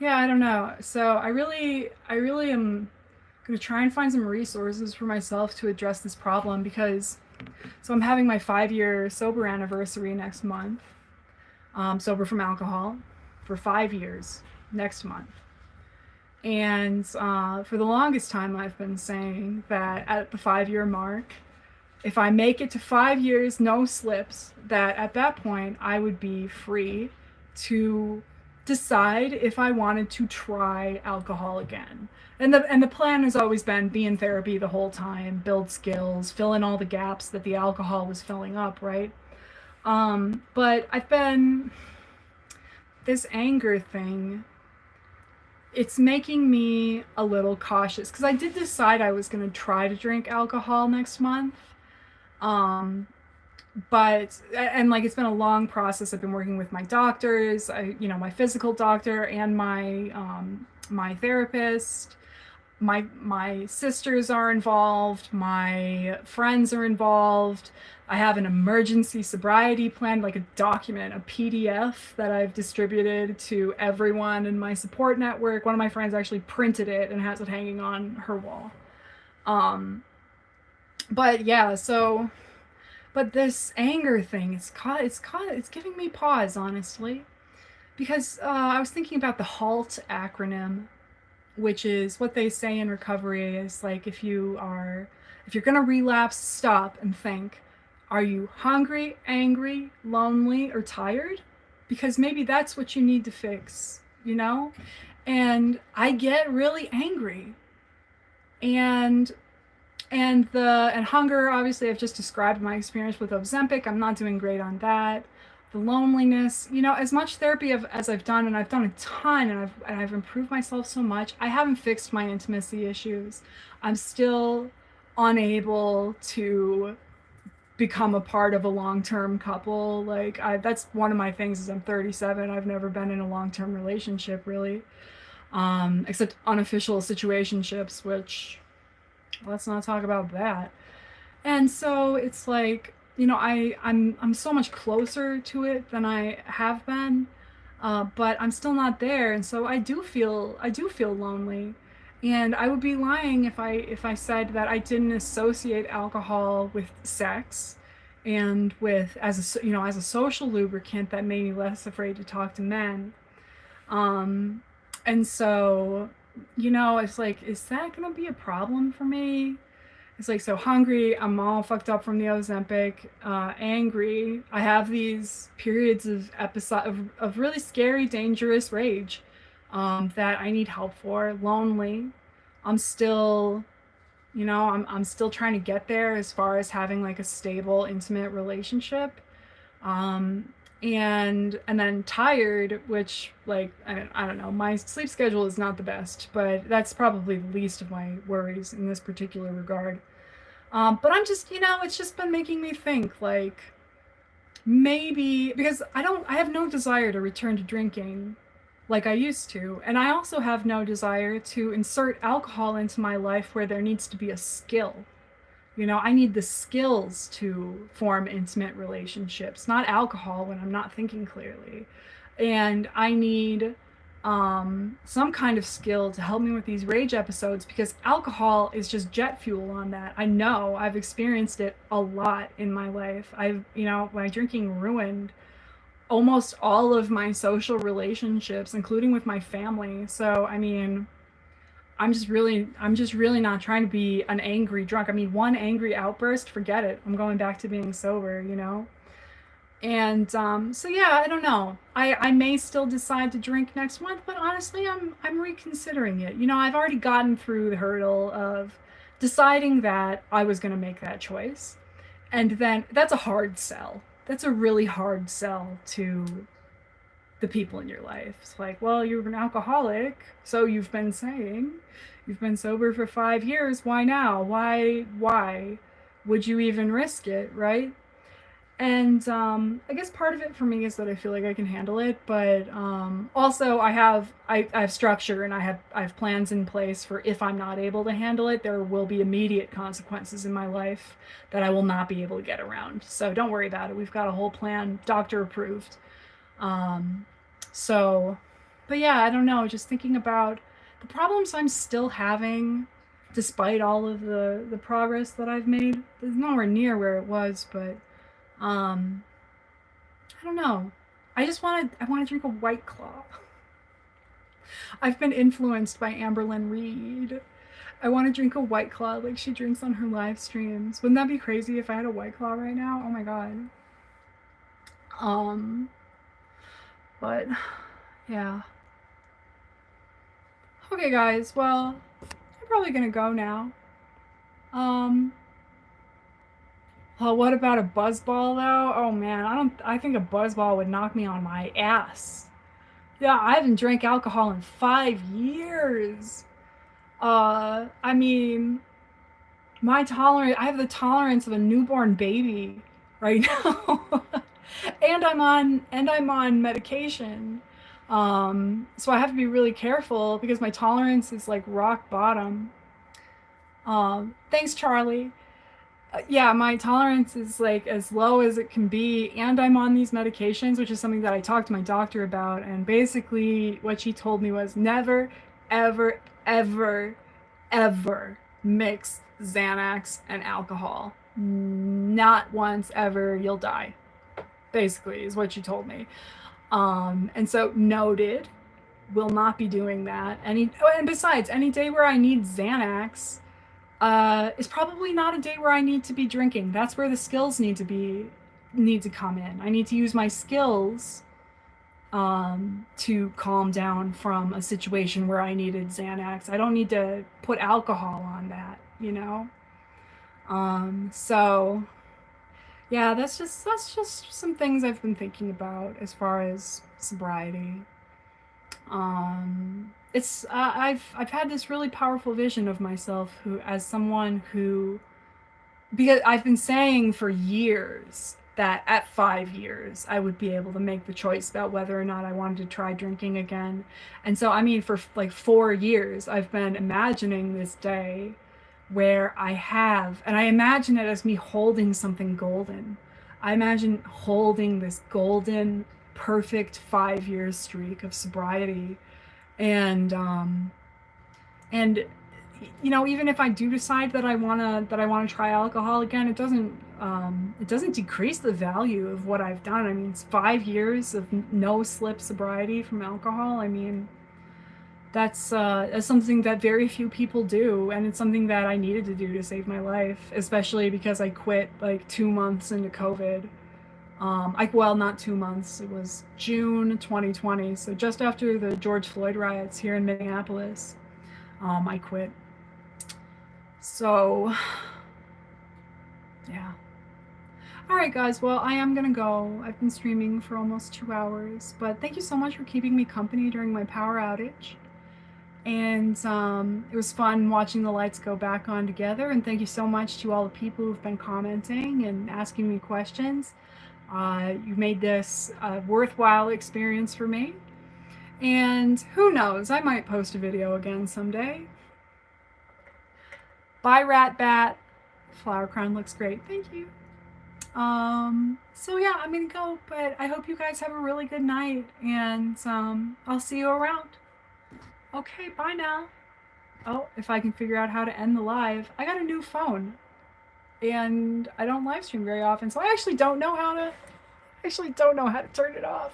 yeah, I don't know. So I really am gonna try and find some resources for myself to address this problem because, so I'm having my 5-year sober anniversary next month. Sober from alcohol for 5 years next month. And for the longest time, I've been saying that at the 5-year mark, if I make it to 5 years, no slips, that at that point I would be free to decide if I wanted to try alcohol again. And the plan has always been be in therapy the whole time, build skills, fill in all the gaps that the alcohol was filling up, right? But this anger thing, it's making me a little cautious because I did decide I was going to try to drink alcohol next month. But like it's been a long process. I've been working with my doctors, my physical doctor and my therapist. My sisters are involved, my friends are involved. I have an emergency sobriety plan, like a document, a PDF that I've distributed to everyone in my support network. One of my friends actually printed it and has it hanging on her wall. But yeah, but this anger thing, it's giving me pause, honestly, because I was thinking about the HALT acronym, which is what they say in recovery is like if you're gonna relapse, stop and think, are you hungry, angry, lonely, or tired? Because maybe that's what you need to fix, And I get really angry, and hunger, obviously I've just described my experience with Ozempic. I'm not doing great on that. The loneliness, as much therapy as I've done, and I've done a ton, and I've improved myself so much, I haven't fixed my intimacy issues. I'm still unable to become a part of a long-term couple. Like that's one of my things is I'm 37. I've never been in a long-term relationship really, except unofficial situationships, which let's not talk about that. And so it's like, I'm so much closer to it than I have been, but I'm still not there, and so I do feel lonely, and I would be lying if I said that I didn't associate alcohol with sex, and with as a social lubricant that made me less afraid to talk to men, and so it's like, is that gonna be a problem for me? It's like, so hungry, I'm all fucked up from the Ozempic, angry, I have these periods of of really scary, dangerous rage that I need help for, lonely, I'm still, I'm still trying to get there as far as having like a stable, intimate relationship, and then tired, which like, I don't know, my sleep schedule is not the best, but that's probably the least of my worries in this particular regard. But I'm just, it's just been making me think, like, maybe, because I have no desire to return to drinking like I used to. And I also have no desire to insert alcohol into my life where there needs to be a skill. I need the skills to form intimate relationships, not alcohol when I'm not thinking clearly. And I need some kind of skill to help me with these rage episodes, because alcohol is just jet fuel on that. I know, I've experienced it a lot in my life. My drinking ruined almost all of my social relationships, including with my family. So, I mean, I'm just really not trying to be an angry drunk. I mean, one angry outburst, forget it. I'm going back to being sober, you know? And so yeah, I don't know. I may still decide to drink next month, but honestly, I'm reconsidering it. You know, I've already gotten through the hurdle of deciding that I was going to make that choice. And then that's a hard sell. That's a really hard sell to the people in your life. It's like, well, you're an alcoholic, so you've been saying. You've been sober for 5 years. Why now? Why would you even risk it, right? And I guess part of it for me is that I feel like I can handle it, but also I have structure and I have plans in place for if I'm not able to handle it, there will be immediate consequences in my life that I will not be able to get around. So don't worry about it. We've got a whole plan, doctor approved. Um, so, but yeah, I don't know. Just thinking about the problems I'm still having, despite all of the progress that I've made. It's nowhere near where it was, but um, I don't know. I want to drink a White Claw. I've been influenced by Amberlynn Reed. I want to drink a White Claw like she drinks on her live streams. Wouldn't that be crazy if I had a White Claw right now? Oh my god. Um, but yeah. Okay, guys. Well, I'm probably gonna go now. Um, well, what about a buzzball though? Oh man, I think a buzzball would knock me on my ass. Yeah, I haven't drank alcohol in 5 years. I mean, I have the tolerance of a newborn baby right now. And I'm on medication. So I have to be really careful because my tolerance is like rock bottom. Thanks, Charlie. Yeah, my tolerance is like as low as it can be, and I'm on these medications, which is something that I talked to my doctor about. And basically, what she told me was never, ever, ever, ever mix Xanax and alcohol. Not once ever, you'll die. Basically, is what she told me. And so noted, will not be doing that. And besides, any day where I need Xanax is probably not a day where I need to be drinking. That's where the skills need to come in. I need to use my skills to calm down from a situation where I needed Xanax. I don't need to put alcohol on that, you know? So yeah, that's just some things I've been thinking about as far as sobriety. I've had this really powerful vision of myself as someone who, because I've been saying for years that at 5 years I would be able to make the choice about whether or not I wanted to try drinking again. And so, I mean, for like 4 years, I've been imagining this day where and I imagine it as me holding something golden. I imagine holding this golden, perfect 5 year streak of sobriety. And you know, even if I do decide that I wanna try alcohol again, it doesn't decrease the value of what I've done. I mean, it's 5 years of no slip sobriety from alcohol. I mean, that's something that very few people do, and it's something that I needed to do to save my life, especially because I quit like 2 months into COVID. Well, not 2 months. It was June 2020, so just after the George Floyd riots here in Minneapolis, I quit. So, yeah. All right, guys. Well, I am gonna go. I've been streaming for almost 2 hours, but thank you so much for keeping me company during my power outage. And it was fun watching the lights go back on together. And thank you so much to all the people who've been commenting and asking me questions. You made this a worthwhile experience for me. And who knows, I might post a video again someday. Bye, Rat Bat. Flower crown looks great. Thank you. So yeah, I'm gonna go, but I hope you guys have a really good night, and I'll see you around. Okay, bye now. Oh, if I can figure out how to end the live. I got a new phone, and I don't live stream very often, so I actually don't know how to turn it off.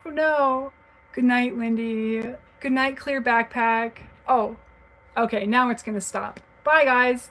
Oh no. Good night, Lindy. Good night, Clear Backpack. Oh, Okay, now it's going to stop. Bye, guys.